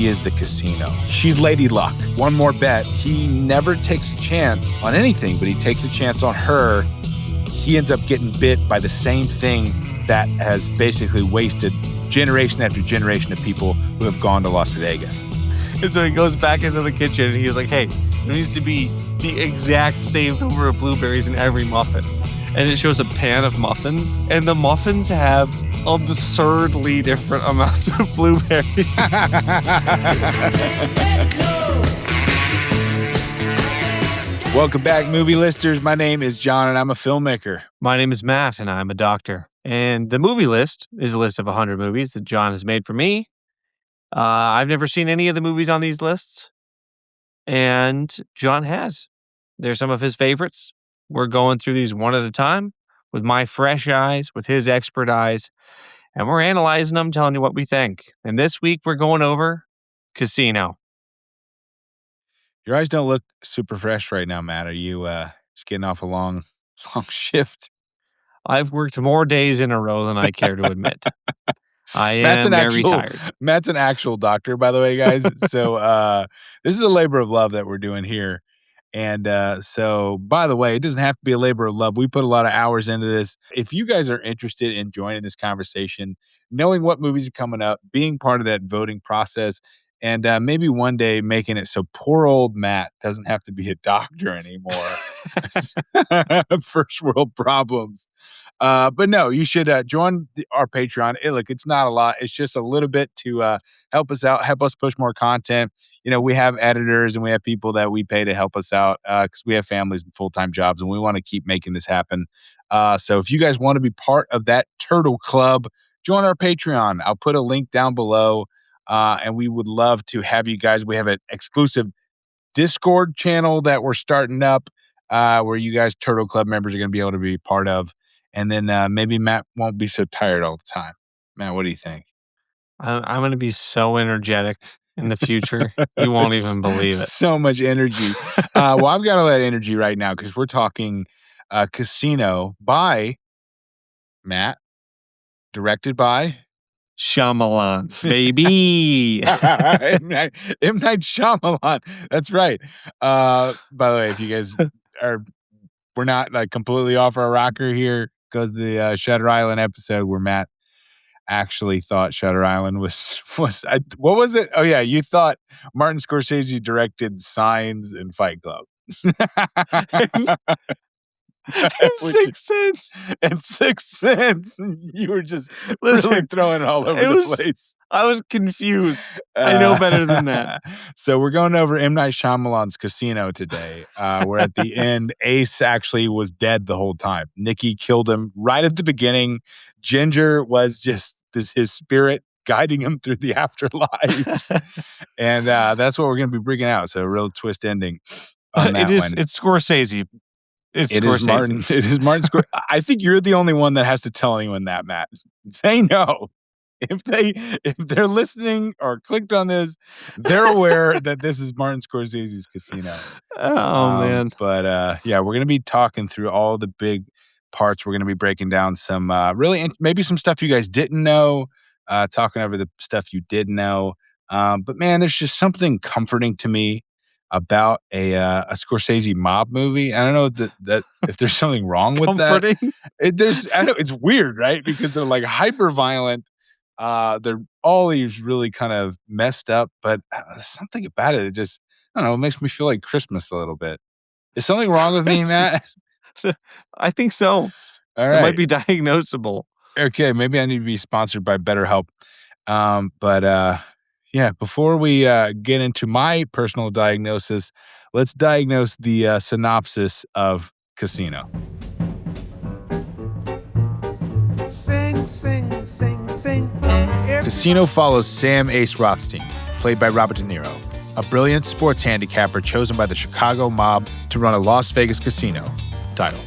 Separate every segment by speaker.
Speaker 1: She is the casino. She's Lady Luck. One more bet. He never takes a chance on anything, but he takes a chance on her. He ends up getting bit by the same thing that has basically wasted generation after generation of people who have gone to Las Vegas.
Speaker 2: And so he goes back into the kitchen and he's like, hey, there needs to be the exact same number of blueberries in every muffin. And it shows a pan of muffins, and the muffins have absurdly different amounts of blueberries.
Speaker 1: Welcome back, movie listers. My name is John, and I'm a filmmaker.
Speaker 2: My name is Matt, and I'm a doctor. And the movie list is a list of 100 movies that John has made for me. I've never seen any of the movies on these lists, and John has. They're some of his favorites. We're going through these one at a time with my fresh eyes, with his expert eyes, and we're analyzing them, telling you what we think. And this week, we're going over Casino.
Speaker 1: Your eyes don't look super fresh right now, Matt. Are you just getting off a long shift?
Speaker 2: I've worked more days in a row than I care to admit. I am very tired.
Speaker 1: Matt's an actual doctor, by the way, guys. So this is a labor of love that we're doing here. And so, by the way, it doesn't have to be a labor of love. We put a lot of hours into this. If you guys are interested in joining this conversation, knowing what movies are coming up, being part of that voting process, and maybe one day making it so poor old Matt doesn't have to be a doctor anymore. First world problems. But no, you should join our Patreon. Look, it's not a lot. It's just a little bit to help us out, help us push more content. You know, we have editors and we have people that we pay to help us out because we have families and full-time jobs, and we want to keep making this happen. So if you guys want to be part of that turtle club, join our Patreon. I'll put a link down below. And we would love to have you guys. We have an exclusive Discord channel that we're starting up where you guys, Turtle Club members, are going to be able to be part of. And then maybe Matt won't be so tired all the time. Matt, what do you think?
Speaker 2: I'm going to be so energetic in the future. You won't even believe it.
Speaker 1: So much energy. Well, I've got a lot of energy right now because we're talking Casino by Matt, directed by
Speaker 2: Shyamalan, baby.
Speaker 1: M. Night Shyamalan. That's right. By the way, if you guys we're not like completely off our rocker here because the Shutter Island episode where Matt actually thought Shutter Island was what was it? Oh yeah, you thought Martin Scorsese directed Signs and Fight Club.
Speaker 2: Sixth Sense.
Speaker 1: And Sixth Sense. You were just really throwing it all over the place.
Speaker 2: I was confused. I know better than that.
Speaker 1: So we're going over M. Night Shyamalan's Casino today. Where at the end, Ace actually was dead the whole time. Nicky killed him right at the beginning. Ginger was just his spirit guiding him through the afterlife. And that's what we're going to be bringing out. So a real twist ending on that one.
Speaker 2: It's Scorsese.
Speaker 1: It is Martin Scorsese. I think you're the only one that has to tell anyone that, Matt. They know. If they're listening or clicked on this, they're aware that this is Martin Scorsese's Casino.
Speaker 2: Oh, man.
Speaker 1: But yeah, we're going to be talking through all the big parts. We're going to be breaking down some maybe some stuff you guys didn't know, talking over the stuff you did know. But man, there's just something comforting to me about a Scorsese mob movie. I don't know that if there's something wrong with that. I know it's weird, right? Because they're like hyper violent. They're all these really kind of messed up, but something about it. It just, I don't know, it makes me feel like Christmas a little bit. Is something wrong with me, Matt?
Speaker 2: I think so.
Speaker 1: All right.
Speaker 2: It might be diagnosable.
Speaker 1: Okay, maybe I need to be sponsored by BetterHelp. But yeah, before we get into my personal diagnosis, let's diagnose the synopsis of Casino.
Speaker 3: Sing, sing, sing, sing.
Speaker 1: Casino follows Sam Ace Rothstein, played by Robert De Niro, a brilliant sports handicapper chosen by the Chicago mob to run a Las Vegas casino. Title: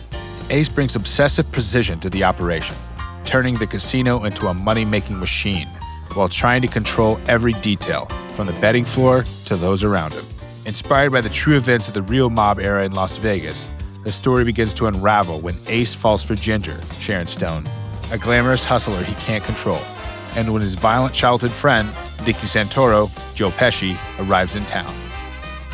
Speaker 1: Ace brings obsessive precision to the operation, turning the casino into a money-making machine while trying to control every detail, from the betting floor to those around him. Inspired by the true events of the real mob era in Las Vegas, the story begins to unravel when Ace falls for Ginger, Sharon Stone, a glamorous hustler he can't control, and when his violent childhood friend, Nicky Santoro, Joe Pesci, arrives in town.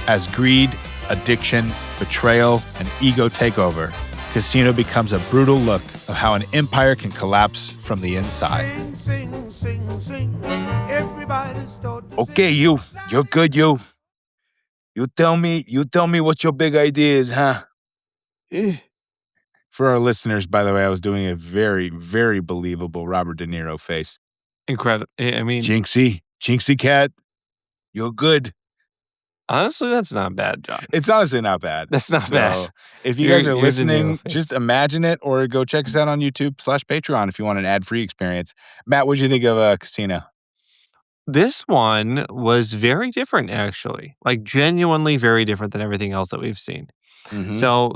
Speaker 1: As greed, addiction, betrayal, and ego take over, Casino becomes a brutal look of how an empire can collapse from the inside.
Speaker 3: Sing, sing, sing. Everybody start to
Speaker 1: Okay,
Speaker 3: sing.
Speaker 1: you're good, you. You tell me what your big idea is, huh? For our listeners, by the way, I was doing a very, very believable Robert De Niro face.
Speaker 2: Incredible. I mean,
Speaker 1: Jinxie cat, you're good.
Speaker 2: honestly, that's not bad, John.
Speaker 1: It's honestly not bad.
Speaker 2: That's not bad.
Speaker 1: If you
Speaker 2: You're-
Speaker 1: guys are
Speaker 2: you're De Niro
Speaker 1: listening,
Speaker 2: face.
Speaker 1: just imagine it or go check us out on YouTube/Patreon if you want an ad-free experience. Matt, what did you think of Casino?
Speaker 2: This one was very different, actually. Like, genuinely very different than everything else that we've seen.
Speaker 1: Mhm.
Speaker 2: So,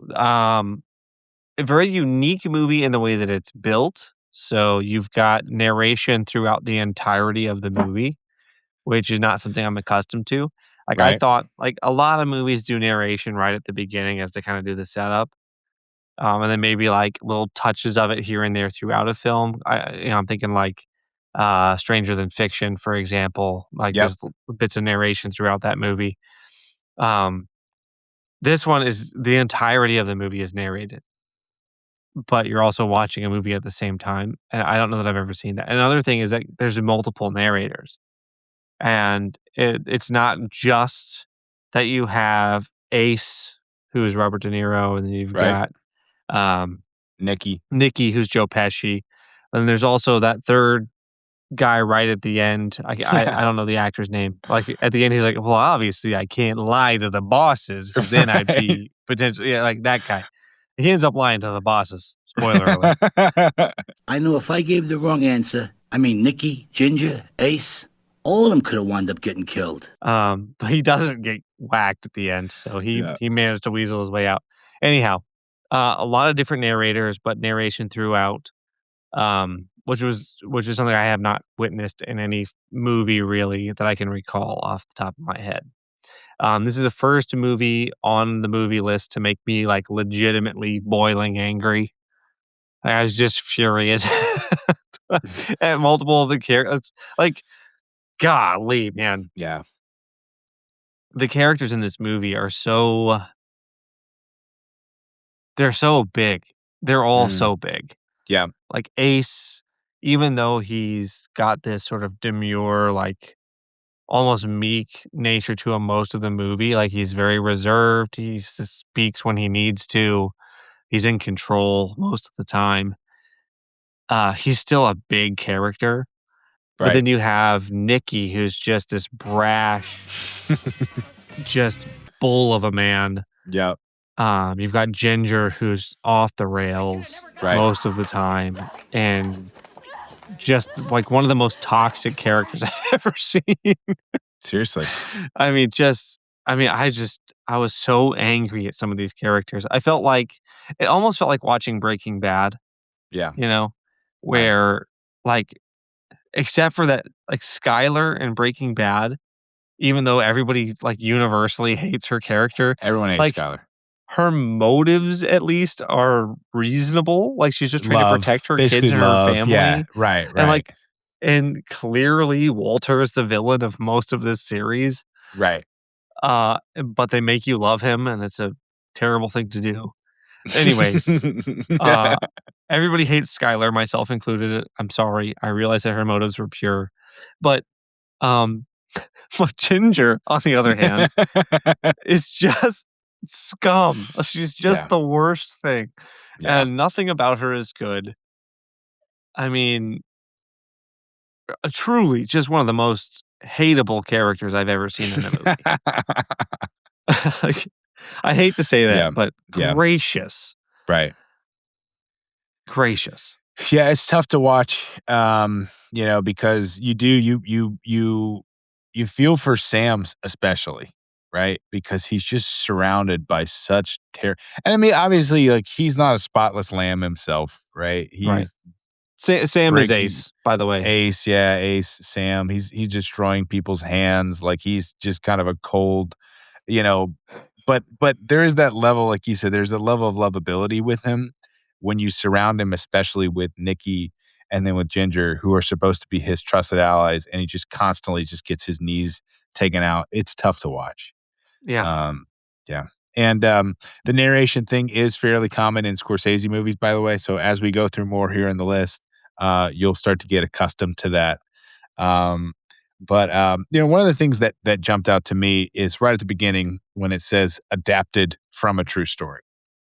Speaker 2: a very unique movie in the way that it's built. So you've got narration throughout the entirety of the movie, which is not something I'm accustomed to. Like, I
Speaker 1: Right.
Speaker 2: thought, like, a lot of movies do narration right at the beginning as they kind of do the setup. And then maybe like little touches of it here and there throughout a film. I'm thinking like Stranger Than Fiction, for example. Like,
Speaker 1: Yep.
Speaker 2: there's bits of narration throughout that movie. Um, this one is the entirety of the movie is narrated, but you're also watching a movie at the same time. And I don't know that I've ever seen that. Another thing is that there's multiple narrators, and it's not just that you have Ace, who is Robert De Niro, and then you've
Speaker 1: Right.
Speaker 2: got
Speaker 1: Nicky.
Speaker 2: Nicky, who's Joe Pesci, and there's also that third guy right at the end. I don't know the actor's name. Like, at the end, he's like, "Well, obviously, I can't lie to the bosses because then I'd be potentially like that guy." He ends up lying to the bosses. Spoiler alert.
Speaker 4: I know if I gave the wrong answer, I mean, Nicky, Ginger, Ace, all of them could have wound up getting killed.
Speaker 2: But he doesn't get whacked at the end, so
Speaker 1: Yeah.
Speaker 2: he managed to weasel his way out. Anyhow, a lot of different narrators, but narration throughout. Which is something I have not witnessed in any movie really that I can recall off the top of my head. This is the first movie on the movie list to make me like legitimately boiling angry. I was just furious at multiple of the characters. Like, golly, man,
Speaker 1: Yeah.
Speaker 2: the characters in this movie are they're so big. They're all
Speaker 1: Mm.
Speaker 2: so big.
Speaker 1: Yeah.
Speaker 2: Like Ace, even though he's got this sort of demure, like almost meek nature to him most of the movie, like he's very reserved. He speaks when he needs to. He's in control most of the time. He's still a big character. But
Speaker 1: Right.
Speaker 2: then you have Nicky, who's just this brash, just bull of a man.
Speaker 1: Yeah.
Speaker 2: You've got Ginger, who's off the rails
Speaker 1: Right.
Speaker 2: most of the time, and just like one of the most toxic characters I've ever seen.
Speaker 1: Seriously.
Speaker 2: I was so angry at some of these characters. It almost felt like watching Breaking Bad,
Speaker 1: Yeah.
Speaker 2: where like, except for that, like Skylar in Breaking Bad, even though everybody like universally hates her character,
Speaker 1: Everyone hates
Speaker 2: like,
Speaker 1: Skylar.
Speaker 2: her motives at least are reasonable. Like, she's just trying to protect her kids
Speaker 1: Basically
Speaker 2: and her
Speaker 1: love.
Speaker 2: family.
Speaker 1: Yeah. Right.
Speaker 2: And
Speaker 1: Right.
Speaker 2: and clearly Walter is the villain of most of this series.
Speaker 1: Right.
Speaker 2: But they make you love him, and it's a terrible thing to do. Anyways, everybody hates Skylar, myself included. I'm sorry. I realize that her motives were pure. But but Ginger, on the other hand, is just scum. She's just
Speaker 1: Yeah.
Speaker 2: the worst thing.
Speaker 1: Yeah.
Speaker 2: And nothing about her is good. I mean, truly just one of the most hateable characters I've ever seen in a movie. Like, I hate to say that,
Speaker 1: Yeah.
Speaker 2: but
Speaker 1: Yeah.
Speaker 2: gracious.
Speaker 1: Right.
Speaker 2: Gracious.
Speaker 1: Yeah, it's tough to watch, because you feel for Sam's especially, right? Because he's just surrounded by such terror. And I mean, obviously, like, he's not a spotless lamb himself, right? He's
Speaker 2: Right. Sam is
Speaker 1: breaking-
Speaker 2: Ace, by the way.
Speaker 1: Ace, Sam. He's destroying people's hands. Like, he's just kind of a cold, but there is that level, like you said, there's a level of lovability with him when you surround him, especially with Nicky and then with Ginger, who are supposed to be his trusted allies, and he just constantly just gets his knees taken out. It's tough to watch.
Speaker 2: Yeah.
Speaker 1: Yeah. And the narration thing is fairly common in Scorsese movies, by the way. So as we go through more here in the list, you'll start to get accustomed to that. Um, but one of the things that jumped out to me is right at the beginning when it says adapted from a true story,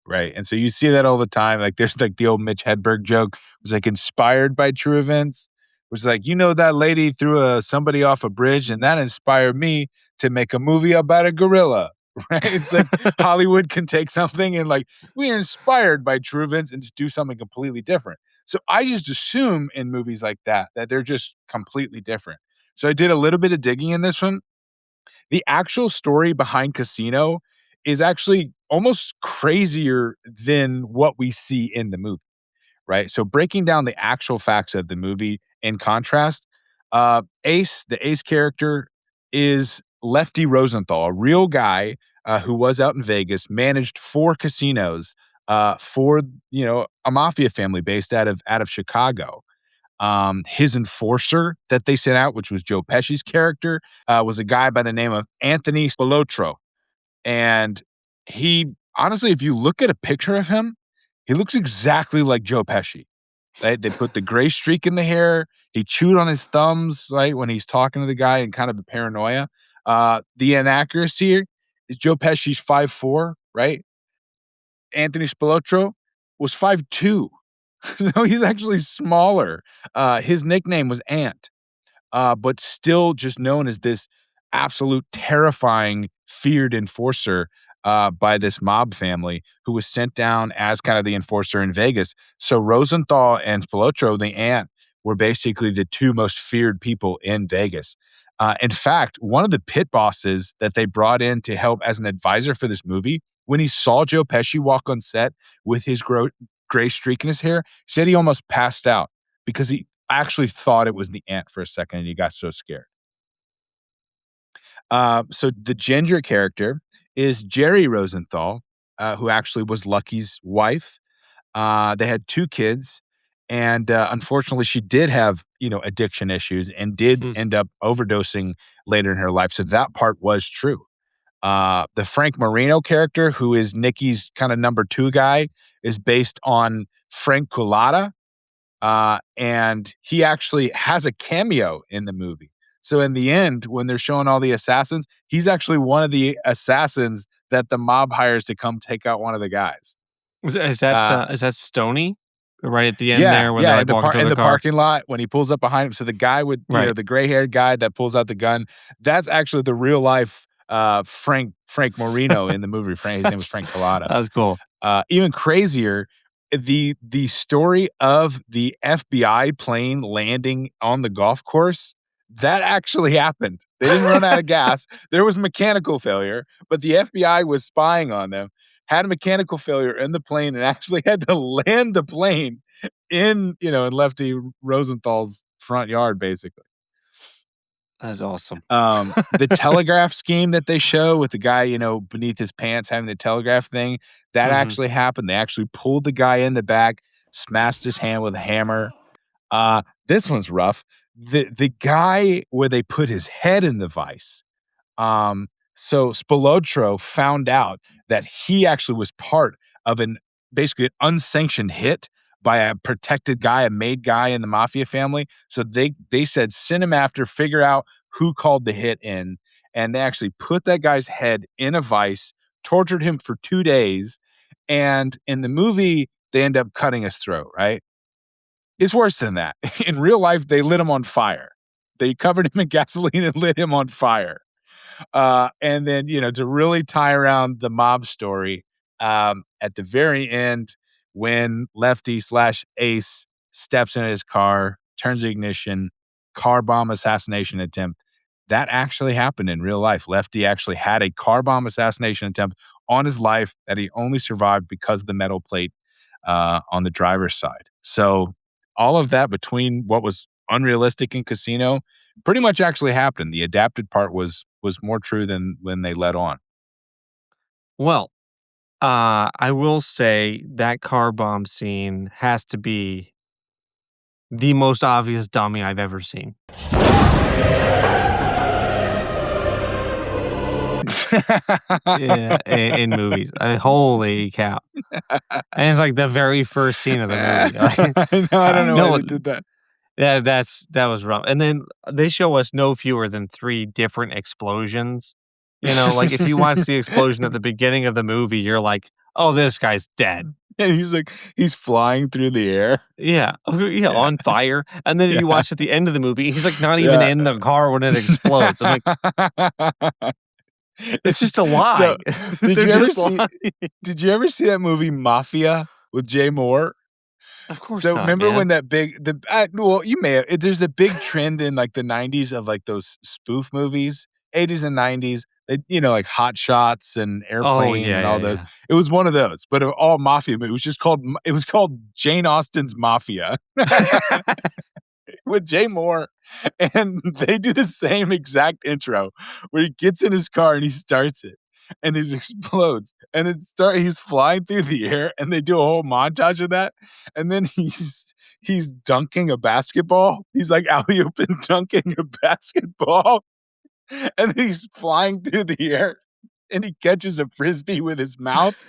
Speaker 1: right? And so you see that all the time. Like there's like the old Mitch Hedberg joke, it was like inspired by true events. It was like, that lady threw somebody off a bridge, and that inspired me to make a movie about a gorilla. Right? It's like Hollywood can take something and like we are inspired by true events and just do something completely different. So I just assume in movies like that they're just completely different. So I did a little bit of digging in this one. The actual story behind Casino is actually almost crazier than what we see in the movie, right? So breaking down the actual facts of the movie in contrast, Ace, the Ace character, is Lefty Rosenthal, a real guy who was out in Vegas, managed 4 casinos for a mafia family based out of Chicago. His enforcer that they sent out, which was Joe Pesci's character, was a guy by the name of Anthony Spilotro. And he, honestly, if you look at a picture of him, he looks exactly like Joe Pesci. They put the gray streak in the hair. He chewed on his thumbs, right, when he's talking to the guy and kind of the paranoia. The inaccuracy here is Joe Pesci's 5'4", right? Anthony Spilotro was 5'2". No, he's actually smaller. His nickname was Ant, but still just known as this absolute terrifying, feared enforcer by this mob family who was sent down as kind of the enforcer in Vegas. So Rosenthal and Spilotro, the Ant, were basically the 2 most feared people in Vegas. In fact, one of the pit bosses that they brought in to help as an advisor for this movie, when he saw Joe Pesci walk on set with his gray streak in his hair, said he almost passed out because he actually thought it was the Ant for a second and he got so scared. So the Ginger character is Jerry Rosenthal, who actually was Lucky's wife. They had 2 kids, and unfortunately, she did have addiction issues and did end up overdosing later in her life. So that part was true. The Frank Marino character, who is Nicky's kind of number 2 guy, is based on Frank Culata, and he actually has a cameo in the movie. So in the end, when they're showing all the assassins, he's actually one of the assassins that the mob hires to come take out one of the guys.
Speaker 2: Is that Stoney? Right at the end
Speaker 1: Yeah,
Speaker 2: there when
Speaker 1: yeah,
Speaker 2: they're
Speaker 1: in
Speaker 2: like walking to
Speaker 1: the
Speaker 2: the car?
Speaker 1: parking lot when he pulls up behind him. So the guy with
Speaker 2: Right.
Speaker 1: the gray-haired guy that pulls out the gun, that's actually the real life Frank Marino in the movie. His name was Frank Culata.
Speaker 2: That's cool.
Speaker 1: Even crazier, the story of the FBI plane landing on the golf course, that actually happened. They didn't run out of gas. There was mechanical failure, but the FBI was spying on them, had a mechanical failure in the plane, and actually had to land the plane in Lefty Rosenthal's front yard, basically.
Speaker 2: That's awesome.
Speaker 1: The telegraph scheme that they show with the guy, beneath his pants having the telegraph thing, that actually happened. They actually pulled the guy in the back, smashed his hand with a hammer. This one's rough. The guy where they put his head in the vice. So Spilotro found out that he actually was part of basically an unsanctioned hit by a protected guy, a made guy in the mafia family. So they said, send him after, figure out who called the hit in. And they actually put that guy's head in a vice, tortured him for 2 days. And in the movie, they end up cutting his throat, right? It's worse than that. In real life, they lit him on fire. They covered him in gasoline and lit him on fire. And then, to really tie around the mob story, at the very end, when Lefty/Ace steps into his car, turns the ignition, car bomb assassination attempt, that actually happened in real life. Lefty actually had a car bomb assassination attempt on his life that he only survived because of the metal plate on the driver's side. So all of that between what was unrealistic in Casino pretty much actually happened. The adapted part was more true than when they let on.
Speaker 2: Well, I will say that car bomb scene has to be the most obvious dummy I've ever seen. Yeah, in movies. Holy cow. And it's like the very first scene of the movie.
Speaker 1: I know. I don't know why they did that.
Speaker 2: Yeah, that was rough. And then they show us no fewer than 3 different explosions. You know, like if you watch the explosion at the beginning of the movie, you're like, "Oh, this guy's dead."
Speaker 1: And he's flying through the air.
Speaker 2: Yeah. Yeah, on fire. And then you watch at the end of the movie, he's like not even
Speaker 1: Yeah.
Speaker 2: in the car when it explodes. I'm like, it's just a lie.
Speaker 1: So,
Speaker 2: They're just lying.
Speaker 1: did you ever see that movie Mafia with Jay Moore?
Speaker 2: Of course
Speaker 1: So
Speaker 2: not,
Speaker 1: remember
Speaker 2: man.
Speaker 1: when that well, you may have, there's a big trend in like the 90s of like those spoof movies, 80s and 90s, like Hot Shots and Airplane and all those.
Speaker 2: Yeah.
Speaker 1: It was one of those, but of all mafia movies, it was called Jane Austen's Mafia with Jay Moore. And they do the same exact intro where he gets in his car and he starts it. And it explodes, and he's flying through the air, and they do a whole montage of that, and then he's dunking a basketball. He's like alley-oop and dunking a basketball, and then he's flying through the air, and he catches a frisbee with his mouth.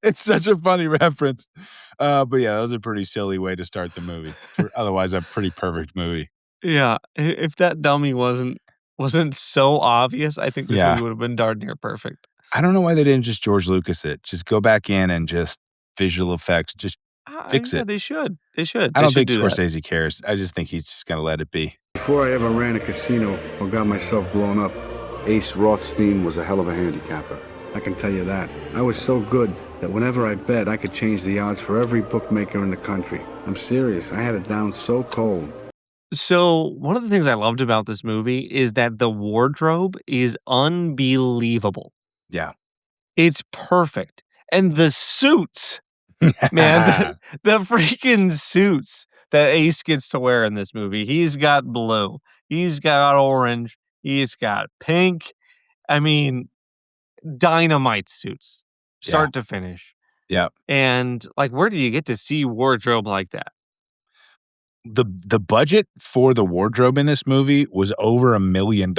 Speaker 1: It's such a funny reference, but yeah, that was a pretty silly way to start the movie. Otherwise, a pretty perfect movie.
Speaker 2: Yeah, if that dummy wasn't so obvious, I think this movie would have been darn near perfect.
Speaker 1: I don't know why they didn't just George Lucas it. Just go back in and just visual effects, just fix it.
Speaker 2: They should. They should.
Speaker 1: I don't think
Speaker 2: do
Speaker 1: Scorsese cares. I just think he's just going to let it be.
Speaker 5: Before I ever ran a casino or got myself blown up, Ace Rothstein was a hell of a handicapper. I can tell you that. I was so good that whenever I bet, I could change the odds for every bookmaker in the country. I'm serious. I had it down so cold.
Speaker 2: So one of the things I loved about this movie is that the wardrobe is unbelievable.
Speaker 1: Yeah.
Speaker 2: It's perfect. And the suits, man, the freaking suits that Ace gets to wear in this movie. He's got blue. He's got orange. He's got pink. I mean, dynamite suits, start to finish.
Speaker 1: Yeah.
Speaker 2: And like, where do you get to see wardrobe like that?
Speaker 1: The budget for the wardrobe in this movie was over $1 million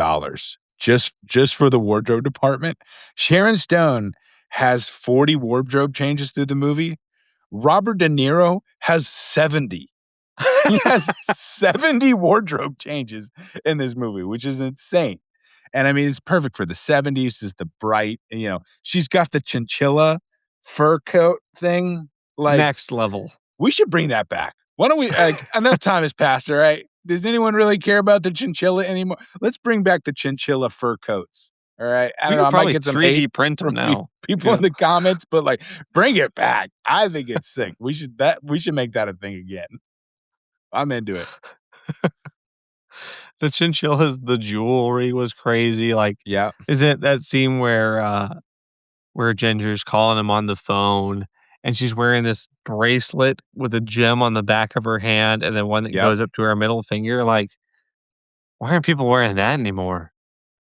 Speaker 1: just for the wardrobe department. Sharon Stone has 40 wardrobe changes through the movie. Robert De Niro has 70. He has 70 wardrobe changes in this movie, which is insane. And I mean, it's perfect for the 70s. Is the bright, she's got the chinchilla fur coat thing. Like
Speaker 2: next level.
Speaker 1: We should bring that back. Why don't we, enough time has passed, all right? Does anyone really care about the chinchilla anymore? Let's bring back the chinchilla fur coats, all right? I don't know, I might get some
Speaker 2: 3D print them now.
Speaker 1: People in the comments, but like, bring it back. I think it's sick. We should make that a thing again. I'm into it.
Speaker 2: The chinchillas, the jewelry was crazy. Like,
Speaker 1: yeah.
Speaker 2: Is it that scene where Ginger's calling him on the phone and she's wearing this bracelet with a gem on the back of her hand and then one that goes up to her middle finger? Like, why aren't people wearing that anymore?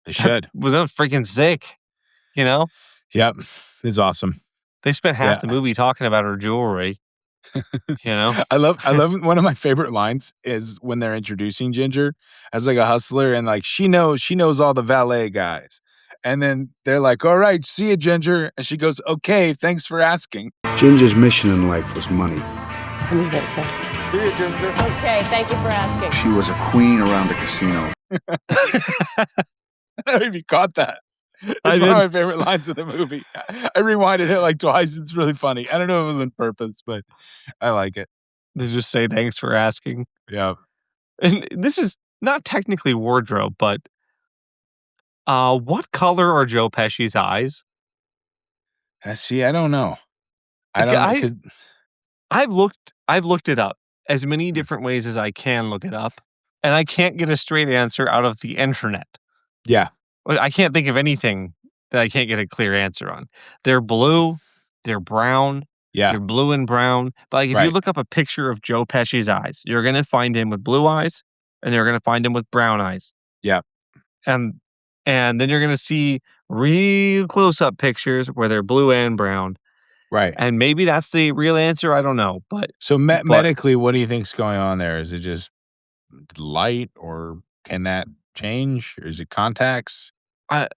Speaker 1: They should.
Speaker 2: Was that freaking sick? Yep.
Speaker 1: It's awesome.
Speaker 2: They spent half the movie talking about her jewelry.
Speaker 1: I love one of my favorite lines is when they're introducing Ginger as like a hustler and like she knows all the valet guys. And then they're like, all right, see you, Ginger. And she goes, okay, thanks for asking.
Speaker 5: Ginger's mission in life was money.
Speaker 6: Come here, okay.
Speaker 3: See you, Ginger.
Speaker 6: Okay, thank you for asking.
Speaker 5: She was a queen around the casino.
Speaker 1: I don't know if you caught that. It's one of my favorite lines of the movie. I rewinded it like twice. It's really funny. I don't know if it was on purpose, but I like it.
Speaker 2: They just say thanks for asking.
Speaker 1: Yeah.
Speaker 2: And this is not technically wardrobe, but what color are Joe Pesci's eyes?
Speaker 1: See, I don't know. I've
Speaker 2: looked it up as many different ways as I can look it up, and I can't get a straight answer out of the internet.
Speaker 1: Yeah.
Speaker 2: I can't think of anything that I can't get a clear answer on. They're blue, they're brown, they're blue and brown. But like if you look up a picture of Joe Pesci's eyes, you're going to find him with blue eyes, and you're going to find him with brown eyes.
Speaker 1: Yeah.
Speaker 2: And then you're going to see real close-up pictures where they're blue and brown.
Speaker 1: Right.
Speaker 2: And maybe that's the real answer. I don't know. But
Speaker 1: So medically, what do you think's going on there? Is it just light, or can that change? Or is it contacts?
Speaker 2: Can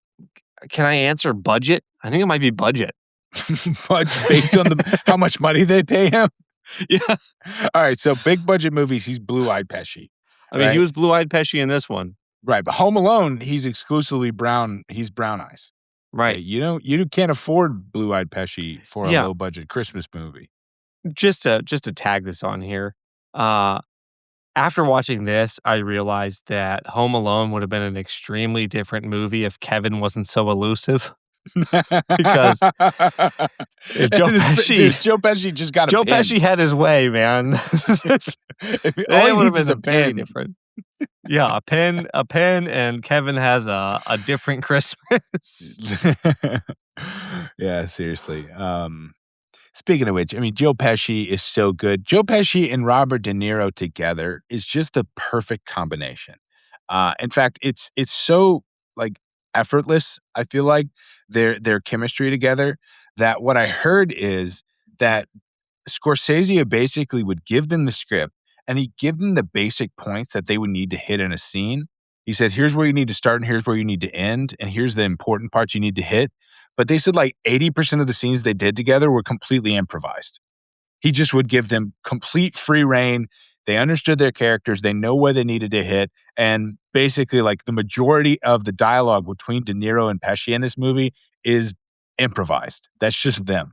Speaker 2: I answer budget? I think it might be budget.
Speaker 1: Based on how much money they pay him?
Speaker 2: Yeah.
Speaker 1: All right, so big budget movies, he's blue-eyed Pesci.
Speaker 2: I mean, he was blue-eyed Pesci in this one.
Speaker 1: Right, but Home Alone, he's exclusively brown. He's brown eyes.
Speaker 2: Right.
Speaker 1: Okay, you can't afford blue-eyed Pesci for a low-budget Christmas movie.
Speaker 2: Just to tag this on here, after watching this, I realized that Home Alone would have been an extremely different movie if Kevin wasn't so elusive. Because if Joe
Speaker 1: Pesci just got a
Speaker 2: Joe
Speaker 1: pin.
Speaker 2: Pesci had his way, man.
Speaker 1: All he needs is a
Speaker 2: very
Speaker 1: pin.
Speaker 2: different. Yeah, a pen, and Kevin has a different Christmas.
Speaker 1: Yeah, seriously. Speaking of which, I mean, Joe Pesci is so good. Joe Pesci and Robert De Niro together is just the perfect combination. In fact, it's so like effortless. I feel like their chemistry together, that what I heard is that Scorsese basically would give them the script and he'd give them the basic points that they would need to hit in a scene. He said, here's where you need to start and here's where you need to end, and here's the important parts you need to hit. But they said like 80% of the scenes they did together were completely improvised. He just would give them complete free reign. They understood their characters. They know where they needed to hit. And basically like the majority of the dialogue between De Niro and Pesci in this movie is improvised. That's just them.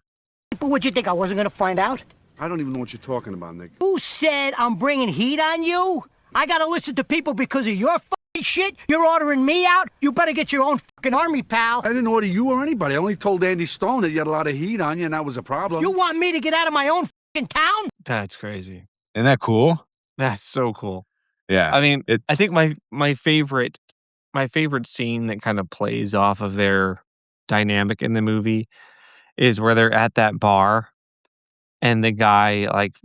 Speaker 7: But what'd you think, I wasn't going to find out?
Speaker 5: I don't even know what you're talking about, Nick.
Speaker 7: Who said I'm bringing heat on you? I got to listen to people because of your fucking shit? You're ordering me out? You better get your own fucking army, pal.
Speaker 5: I didn't order you or anybody. I only told Andy Stone that you had a lot of heat on you, and that was a problem.
Speaker 7: You want me to get out of my own fucking town?
Speaker 2: That's crazy.
Speaker 1: Isn't that cool?
Speaker 2: That's so cool.
Speaker 1: Yeah.
Speaker 2: I mean, I think my favorite scene that kind of plays off of their dynamic in the movie is where they're at that bar and the guy like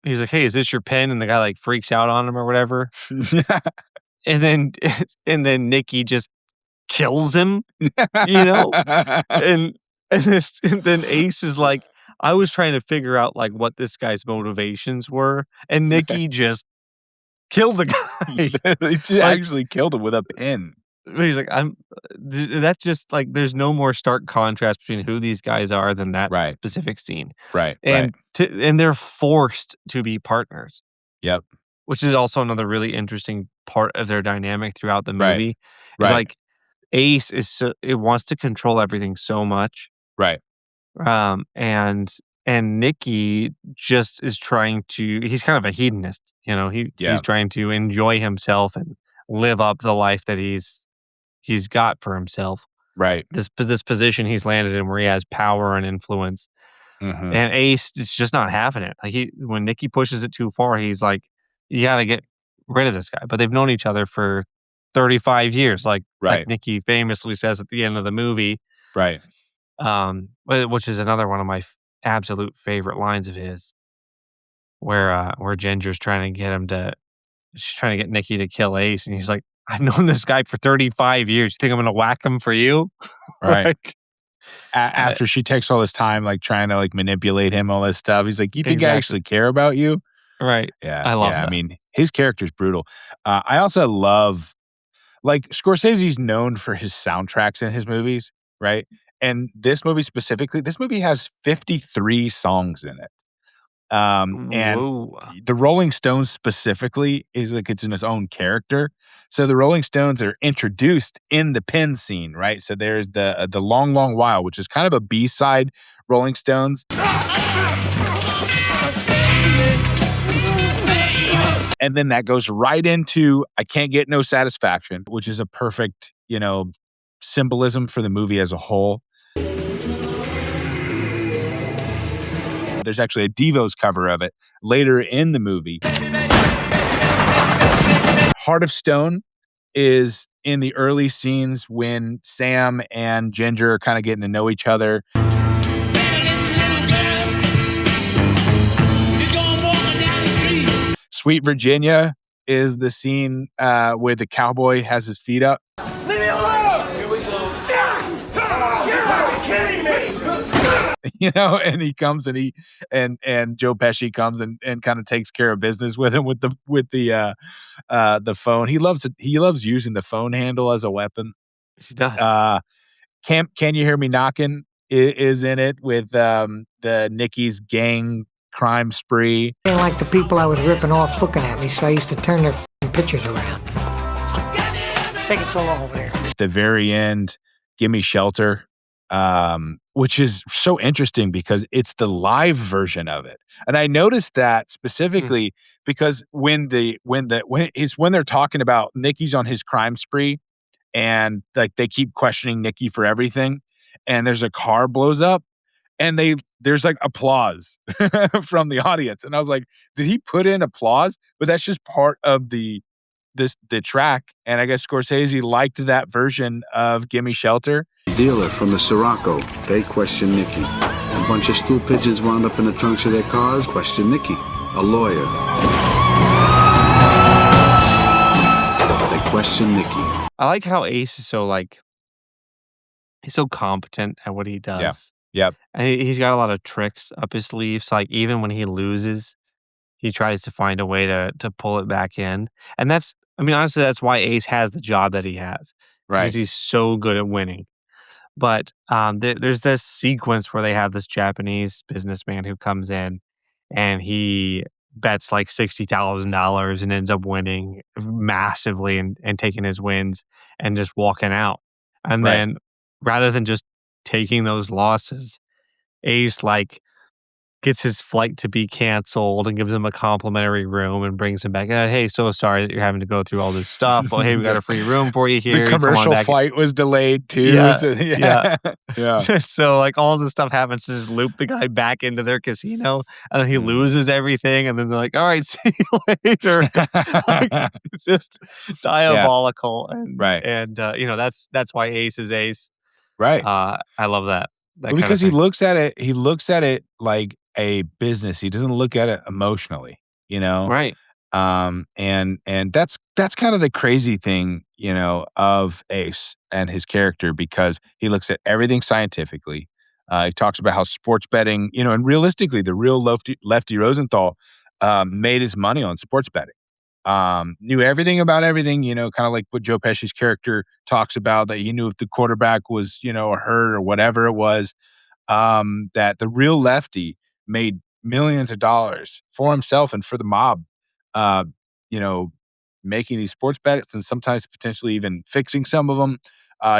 Speaker 2: he's like, "Hey, is this your pen?" And the guy like freaks out on him or whatever. and then Nicky just kills him, you know? and then Ace is like, I was trying to figure out like what this guy's motivations were, and Nicky just killed the guy.
Speaker 1: He actually killed him with a pin.
Speaker 2: He's like, that's just like, there's no more stark contrast between who these guys are than that specific scene.
Speaker 1: Right.
Speaker 2: And and they're forced to be partners.
Speaker 1: Yep.
Speaker 2: Which is also another really interesting part of their dynamic throughout the movie.
Speaker 1: Right.
Speaker 2: It's like Ace it wants to control everything so much.
Speaker 1: Right.
Speaker 2: And Nicky just is trying to, he's kind of a hedonist, you know, he's trying to enjoy himself and live up the life that he's got for himself.
Speaker 1: Right.
Speaker 2: This position he's landed in where he has power and influence.
Speaker 1: Mm-hmm.
Speaker 2: And Ace is just not having it. Like when Nicky pushes it too far, he's like, you got to get rid of this guy. But they've known each other for 35 years. Like Nicky famously says at the end of the movie.
Speaker 1: Right.
Speaker 2: Which is another one of my absolute favorite lines of his, where Ginger's trying to get Nicky to kill Ace, and he's like, "I've known this guy for 35 years. You think I'm gonna whack him for you?"
Speaker 1: Right.
Speaker 2: Like,
Speaker 1: after she takes all this time, like trying to like manipulate him, all this stuff, he's like, "You think I actually care about you?"
Speaker 2: Right.
Speaker 1: Yeah.
Speaker 2: I love that.
Speaker 1: I mean, his character's brutal. I also love, like, Scorsese's known for his soundtracks in his movies, right? And this movie specifically, this movie has 53 songs in it. And the Rolling Stones specifically is like, it's in its own character. So the Rolling Stones are introduced in the pen scene, right? So there's the Long, Long While, which is kind of a B-side Rolling Stones. And then that goes right into I Can't Get No Satisfaction, which is a perfect, symbolism for the movie as a whole. There's actually a Devo's cover of it later in the movie. Heart of Stone is in the early scenes when Sam and Ginger are kind of getting to know each other. Sweet Virginia is the scene where the cowboy has his feet up.
Speaker 3: Leave me alone! Here we go. You're kidding me!
Speaker 1: and he comes and Joe Pesci comes and kind of takes care of business with him with the phone. He loves it. He loves using the phone handle as a weapon.
Speaker 2: He does.
Speaker 1: Can You Hear Me Knocking is in it with the Nicky's gang crime spree.
Speaker 7: They didn't like the people I was ripping off looking at me, so I used to turn their pictures around. Take it so long over there.
Speaker 1: At the very end, Gimme Shelter, which is so interesting because it's the live version of it. And I noticed that specifically because when they're talking about Nicky's on his crime spree and like they keep questioning Nicky for everything, and there's a car blows up and there's like applause from the audience. And I was like, did he put in applause? But that's just part of the track. And I guess Scorsese liked that version of Gimme Shelter.
Speaker 5: Dealer from the Sirocco. They question Nicky. A bunch of stool pigeons wound up in the trunks of their cars. Question Nicky. A lawyer. They question Nicky.
Speaker 2: I like how Ace is so he's so competent at what he does.
Speaker 1: Yep.
Speaker 2: And he's got a lot of tricks up his sleeve. So like even when he loses, he tries to find a way to pull it back in. And honestly, that's why Ace has the job that he has.
Speaker 1: Right.
Speaker 2: Because he's so good at winning. But there's this sequence where they have this Japanese businessman who comes in and he bets like $60,000 and ends up winning massively and taking his wins and just walking out. And then rather than just taking those losses, Ace gets his flight to be canceled and gives him a complimentary room and brings him back. Hey, so sorry that you're having to go through all this stuff, but hey, we got a free room for you here.
Speaker 1: The commercial flight was delayed too.
Speaker 2: Yeah,
Speaker 1: So,
Speaker 2: yeah. So like all this stuff happens to just loop the guy back into their casino, and then he loses everything, and then they're like, "All right, see you later." It's just diabolical, and that's why Ace is Ace.
Speaker 1: Right.
Speaker 2: I love that.
Speaker 1: Because he looks at it like a business. He doesn't look at it emotionally,
Speaker 2: Right.
Speaker 1: And that's kind of the crazy thing, of Ace and his character, because he looks at everything scientifically. He talks about how sports betting, and realistically, the real lefty Rosenthal made his money on sports betting. Knew everything about everything, kind of like what Joe Pesci's character talks about, that he knew if the quarterback was, hurt or whatever it was, that the real lefty made millions of dollars for himself and for the mob, making these sports bets and sometimes potentially even fixing some of them.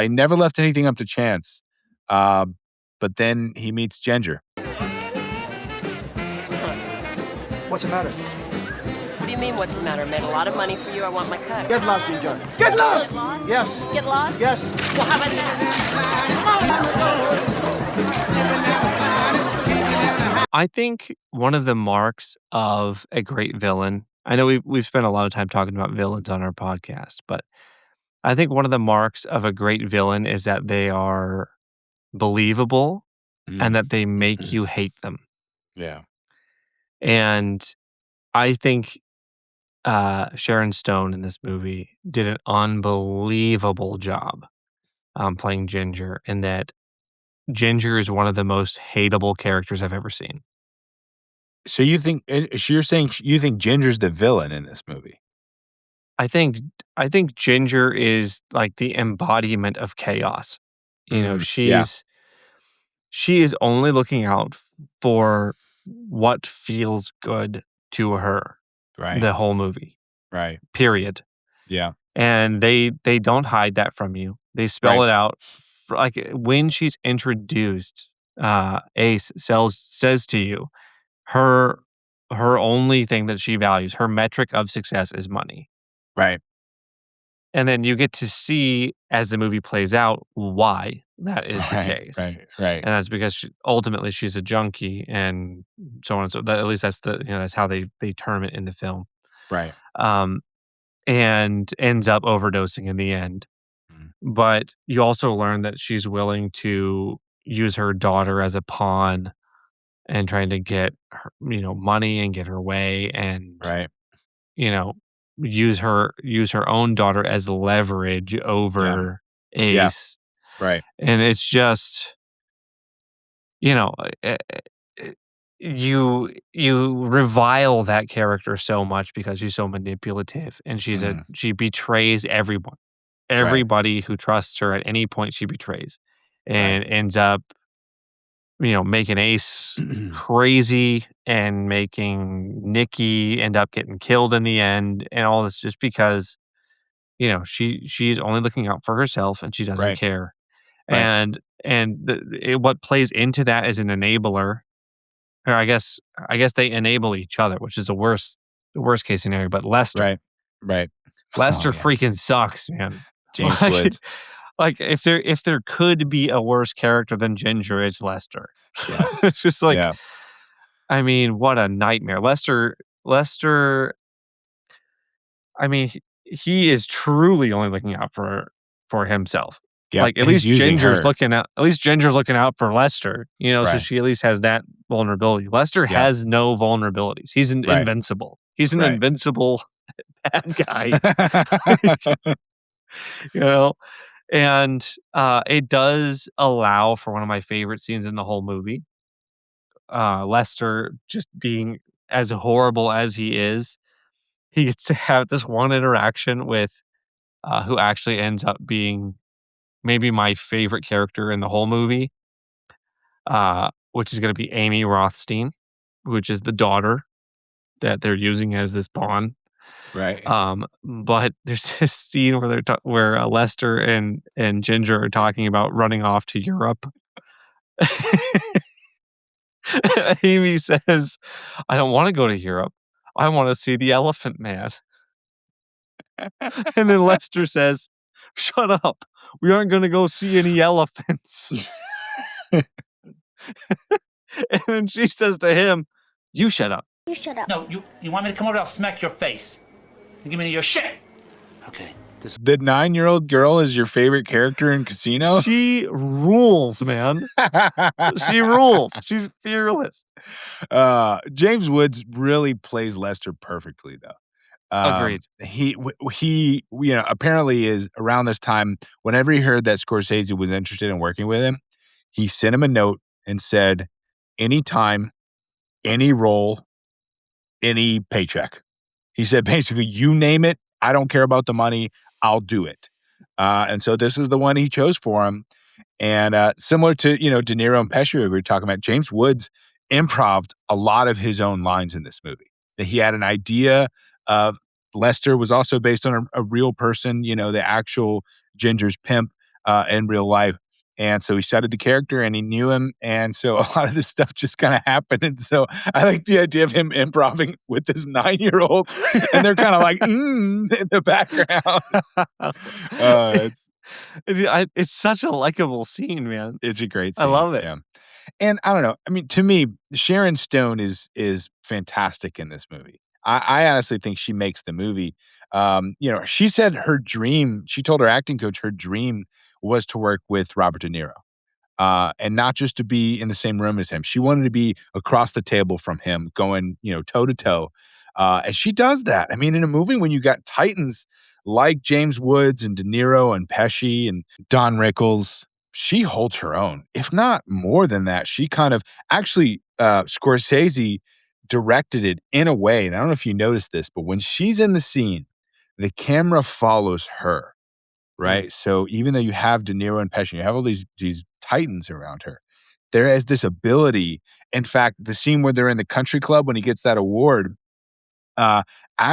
Speaker 1: He never left anything up to chance. But then he meets Ginger.
Speaker 3: What's the matter?
Speaker 6: What do you mean, what's the matter? I made a lot of money for you. I want my cut.
Speaker 3: Get lost, Ginger. Get lost!
Speaker 6: Get lost?
Speaker 3: Yes.
Speaker 6: Get lost?
Speaker 3: Yes.
Speaker 6: Well, how about that?
Speaker 2: I think one of the marks of a great villain, I know we've spent a lot of time talking about villains on our podcast, but I think one of the marks of a great villain is that they are believable and that they make you hate them.
Speaker 1: Yeah.
Speaker 2: And I think Sharon Stone in this movie did an unbelievable job playing Ginger, in that Ginger is one of the most hateable characters I've ever seen.
Speaker 1: So you're saying you think Ginger's the villain in this movie?
Speaker 2: I think Ginger is like the embodiment of chaos. She is only looking out for what feels good to her.
Speaker 1: Right.
Speaker 2: The whole movie.
Speaker 1: Right.
Speaker 2: Period.
Speaker 1: Yeah.
Speaker 2: And they don't hide that from you. They spell it out. Like when she's introduced, Ace says to you, her only thing that she values, her metric of success, is money.
Speaker 1: Right.
Speaker 2: And then you get to see, as the movie plays out, why that is the case.
Speaker 1: Right.
Speaker 2: And that's because ultimately she's a junkie, and so on and so. At least that's that's how they term it in the film.
Speaker 1: Right.
Speaker 2: And ends up overdosing in the end. But you also learn that she's willing to use her daughter as a pawn and trying to get her, money and get her way, and use her own daughter as leverage over Ace.
Speaker 1: Right.
Speaker 2: And it's just, you know, uh, uh, you revile that character so much because she's so manipulative and she betrays everyone.
Speaker 1: Right.
Speaker 2: Everybody who trusts her at any point she betrays
Speaker 1: Right.
Speaker 2: and ends up, making Ace crazy and making Nicky end up getting killed in the end and all this just because, she's only looking out for herself and she doesn't
Speaker 1: Right.
Speaker 2: care.
Speaker 1: Right.
Speaker 2: And what plays into that is an enabler. Or I guess they enable each other, which is the worst case scenario. But Lester,
Speaker 1: Right. Right. Oh,
Speaker 2: Lester
Speaker 1: yeah.
Speaker 2: freaking sucks, man.
Speaker 1: James
Speaker 2: Like,
Speaker 1: Woods.
Speaker 2: like if there could be a worse character than Ginger, it's Lester.
Speaker 1: Yeah.
Speaker 2: It's just like,
Speaker 1: Yeah.
Speaker 2: I mean, what a nightmare. Lester. I mean, he is truly only looking out for himself.
Speaker 1: Yep.
Speaker 2: Like
Speaker 1: And he's using her.
Speaker 2: At least Ginger's looking out for Lester, so
Speaker 1: Right.
Speaker 2: she at least has that vulnerability. Lester
Speaker 1: Yeah.
Speaker 2: has no vulnerabilities. He's
Speaker 1: Right.
Speaker 2: invincible. He's an
Speaker 1: Right.
Speaker 2: invincible bad guy, you know? And it does allow for one of my favorite scenes in the whole movie. Lester just being as horrible as he is, he gets to have this one interaction with who actually ends up being maybe my favorite character in the whole movie, which is going to be Amy Rothstein, which is the daughter that they're using as this pawn.
Speaker 1: Right.
Speaker 2: But there's this scene where where Lester and Ginger are talking about running off to Europe. Amy says, "I don't want to go to Europe. I want to see the Elephant Man." And then Lester says, "Shut up. We aren't going to go see any elephants." And then she says to him, "You shut up."
Speaker 8: You shut up.
Speaker 9: No, you want me to come over? I'll smack your face. And give me your shit. Okay.
Speaker 1: The 9-year-old girl is your favorite character in Casino?
Speaker 2: She rules, man. She rules. She's fearless.
Speaker 1: James Woods really plays Lester perfectly, though.
Speaker 2: Agreed.
Speaker 1: He apparently is around this time, whenever he heard that Scorsese was interested in working with him, he sent him a note and said, anytime, any role, any paycheck. He said, basically, you name it. I don't care about the money. I'll do it. And so this is the one he chose for him. And similar to, De Niro and Pesci we were talking about, James Woods improv'd a lot of his own lines in this movie. That he had an idea of Lester was also based on a real person, the actual Ginger's pimp in real life. And so he studied the character and he knew him. And so a lot of this stuff just kind of happened. And so I like the idea of him improving with this 9-year-old and they're kind of like, in the background.
Speaker 2: It's such a likable scene, man.
Speaker 1: It's a great scene.
Speaker 2: I love it.
Speaker 1: Yeah. And I don't know. I mean, to me, Sharon Stone is fantastic in this movie. I honestly think she makes the movie. She said she told her acting coach her dream was to work with Robert De Niro. And not just to be in the same room as him. She wanted to be across the table from him, going, toe to toe. And she does that. I mean, in a movie when you got titans like James Woods and De Niro and Pesci and Don Rickles, she holds her own. If not more than that, she kind of actually Scorsese directed it in a way, and I don't know if you noticed this, but when she's in the scene, the camera follows her, right? So even though you have De Niro and Pesci, you have all these titans around her, there is this ability. In fact, the scene where they're in the country club when he gets that award, as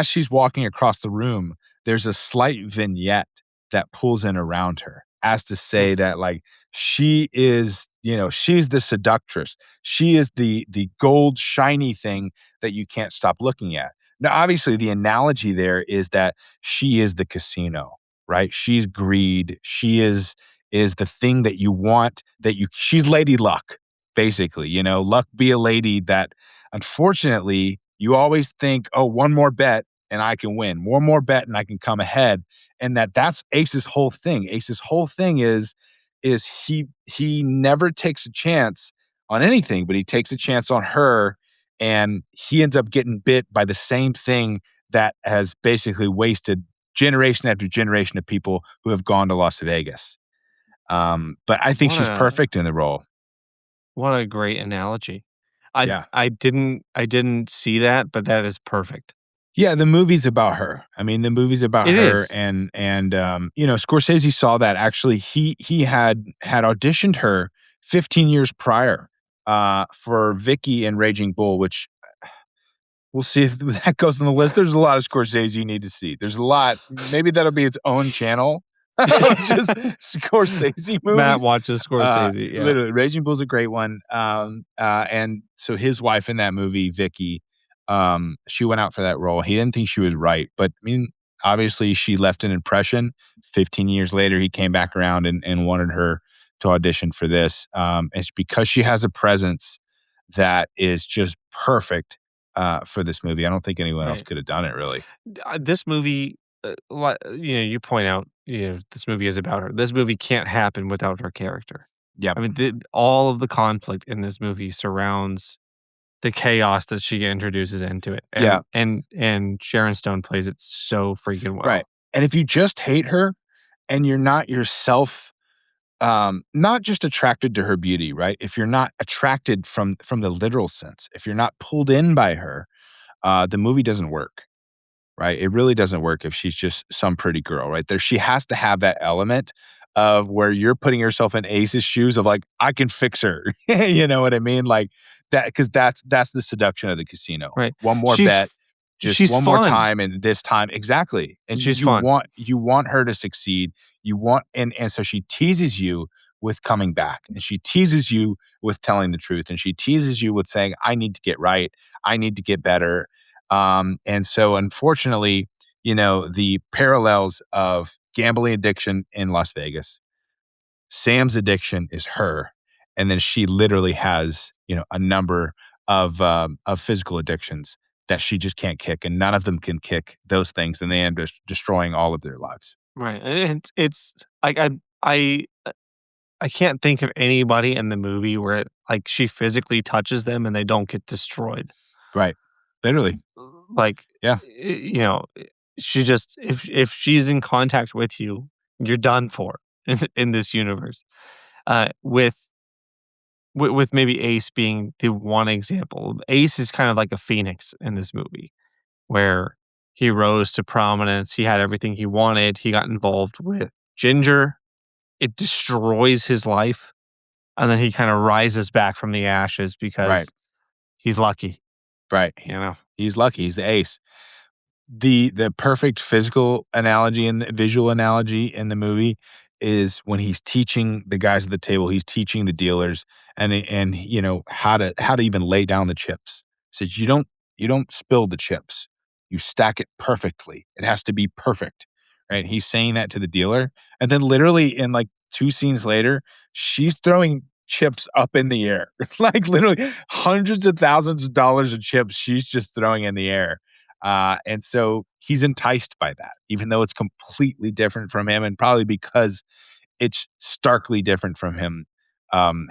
Speaker 1: she's walking across the room, there's a slight vignette that pulls in around her as to say that like she is, she's the seductress. She is the gold shiny thing that you can't stop looking at. Now, obviously the analogy there is that she is the casino, right? She's greed. She is the thing that you want, she's Lady Luck, basically, luck be a lady that unfortunately you always think, oh, one more bet and I can win. One more bet and I can come ahead. And that's Ace's whole thing. Ace's whole thing is he never takes a chance on anything, but he takes a chance on her and he ends up getting bit by the same thing that has basically wasted generation after generation of people who have gone to Las Vegas. But I think she's perfect in the role.
Speaker 2: What a great analogy.
Speaker 1: Yeah.
Speaker 2: I didn't see that, but that is perfect.
Speaker 1: Yeah, the movie's about her. I mean, the movie's about
Speaker 2: It
Speaker 1: her,
Speaker 2: is.
Speaker 1: and Scorsese saw that. Actually, he had auditioned her 15 years prior for Vicky and Raging Bull, which we'll see if that goes on the list. There's a lot of Scorsese you need to see. There's a lot. Maybe that'll be its own channel. Just Scorsese
Speaker 2: Matt
Speaker 1: movies.
Speaker 2: watches Scorsese, yeah.
Speaker 1: Literally, Raging Bull's a great one. And so his wife in that movie, Vicky, she went out for that role. He didn't think she was right, but I mean, obviously she left an impression. 15 years later, he came back around and wanted her to audition for this. It's because she has a presence that is just perfect for this movie. I don't think anyone else
Speaker 2: Right.
Speaker 1: could have done it, really.
Speaker 2: This movie, you point out, this movie is about her. This movie can't happen without her character.
Speaker 1: Yep.
Speaker 2: I mean, all of the conflict in this movie surrounds the chaos that she introduces into it. And,
Speaker 1: Yeah.
Speaker 2: and Sharon Stone plays it so freaking well.
Speaker 1: Right. And if you just hate her and you're not yourself, not just attracted to her beauty, right? If you're not attracted from the literal sense, if you're not pulled in by her, the movie doesn't work, right? It really doesn't work if she's just some pretty girl, right? She has to have that element of where you're putting yourself in Ace's shoes of like, I can fix her. You know what I mean? Like that, because that's the seduction of the casino.
Speaker 2: Right.
Speaker 1: One more bet, just
Speaker 2: she's
Speaker 1: one more
Speaker 2: fun.
Speaker 1: time, and this time exactly. And
Speaker 2: She's
Speaker 1: you
Speaker 2: fun.
Speaker 1: want her to succeed. You want and so she teases you with coming back, and she teases you with telling the truth, and she teases you with saying, I need to get right, I need to get better. And so unfortunately, the parallels of gambling addiction in Las Vegas, Sam's addiction is her, and then she literally has, a number of physical addictions that she just can't kick, and none of them can kick those things, and they end up destroying all of their lives.
Speaker 2: Right. And it's like I can't think of anybody in the movie where like she physically touches them and they don't get destroyed.
Speaker 1: Right. Literally.
Speaker 2: Like,
Speaker 1: Yeah.
Speaker 2: she just if she's in contact with you, you're done for in this universe. With maybe Ace being the one example. Ace is kind of like a phoenix in this movie, where he rose to prominence. He had everything he wanted. He got involved with Ginger. It destroys his life, and then he kind of rises back from the ashes because
Speaker 1: Right.
Speaker 2: he's lucky.
Speaker 1: Right. He's lucky. He's the ace. The perfect physical analogy and the visual analogy in the movie is when he's teaching the guys at the table, he's teaching the dealers and how to even lay down the chips. He says you don't spill the chips. You stack it perfectly. It has to be perfect. Right? He's saying that to the dealer. And then literally in like 2 scenes later, she's throwing chips up in the air. Like literally hundreds of thousands of dollars of chips she's just throwing in the air. And so he's enticed by that, even though it's completely different from him, and probably because it's starkly different from him.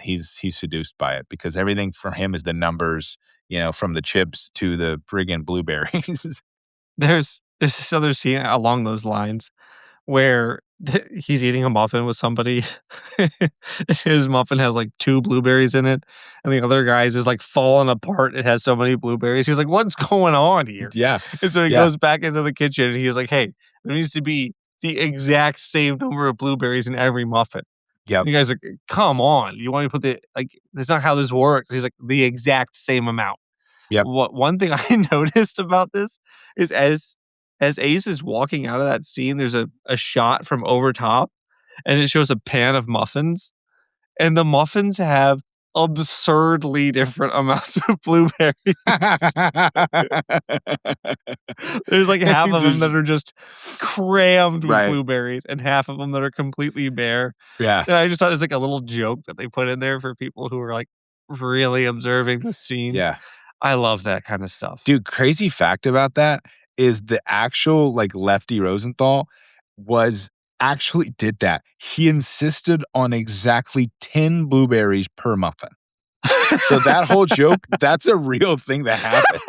Speaker 1: He's seduced by it because everything from him is the numbers, from the chips to the friggin' blueberries.
Speaker 2: There's this other scene along those lines where he's eating a muffin with somebody. His muffin has like 2 blueberries in it, and the other guy's is like falling apart. It has so many blueberries. He's like, "What's going on here?"
Speaker 1: Yeah.
Speaker 2: And so he goes back into the kitchen and he's like, "Hey, there needs to be the exact same number of blueberries in every muffin."
Speaker 1: Yep.
Speaker 2: You guys are like, "Come on, you want me to put that's not how this works." He's like, "The exact same amount."
Speaker 1: Yep.
Speaker 2: One thing I noticed about this is as Ace is walking out of that scene, there's a shot from over top, and it shows a pan of muffins, and the muffins have absurdly different amounts of blueberries. There's like half of them that are just crammed with blueberries, and half of them that are completely bare.
Speaker 1: Yeah.
Speaker 2: And I just thought it was like a little joke that they put in there for people who are like really observing the scene.
Speaker 1: Yeah.
Speaker 2: I love that kind of stuff.
Speaker 1: Dude, crazy fact about that is the actual like Lefty Rosenthal did that. He insisted on exactly 10 blueberries per muffin. So that whole joke, that's a real thing that happened.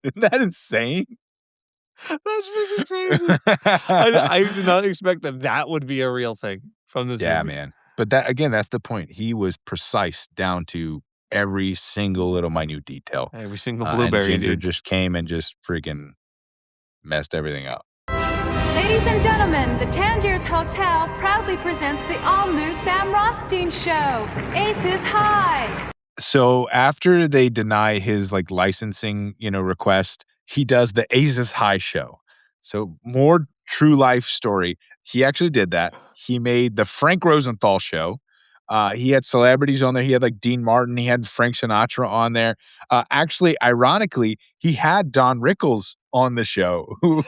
Speaker 1: Isn't that insane?
Speaker 2: That's freaking crazy. I did not expect that would be a real thing from this movie.
Speaker 1: Yeah, man. But that's the point. He was precise down to every single little minute detail.
Speaker 2: Every single
Speaker 1: And
Speaker 2: blueberry,
Speaker 1: Ginger
Speaker 2: dude.
Speaker 1: just came and just freaking messed everything up.
Speaker 8: Ladies and gentlemen, the Tangiers Hotel proudly presents the all-new Sam Rothstein Show, Aces High.
Speaker 1: So after they deny his like licensing, request, he does the Aces High show. So more true life story. He actually did that. He made the Frank Rosenthal show. He had celebrities on there. He had like Dean Martin. He had Frank Sinatra on there. Actually, ironically, he had Don Rickles on the show, who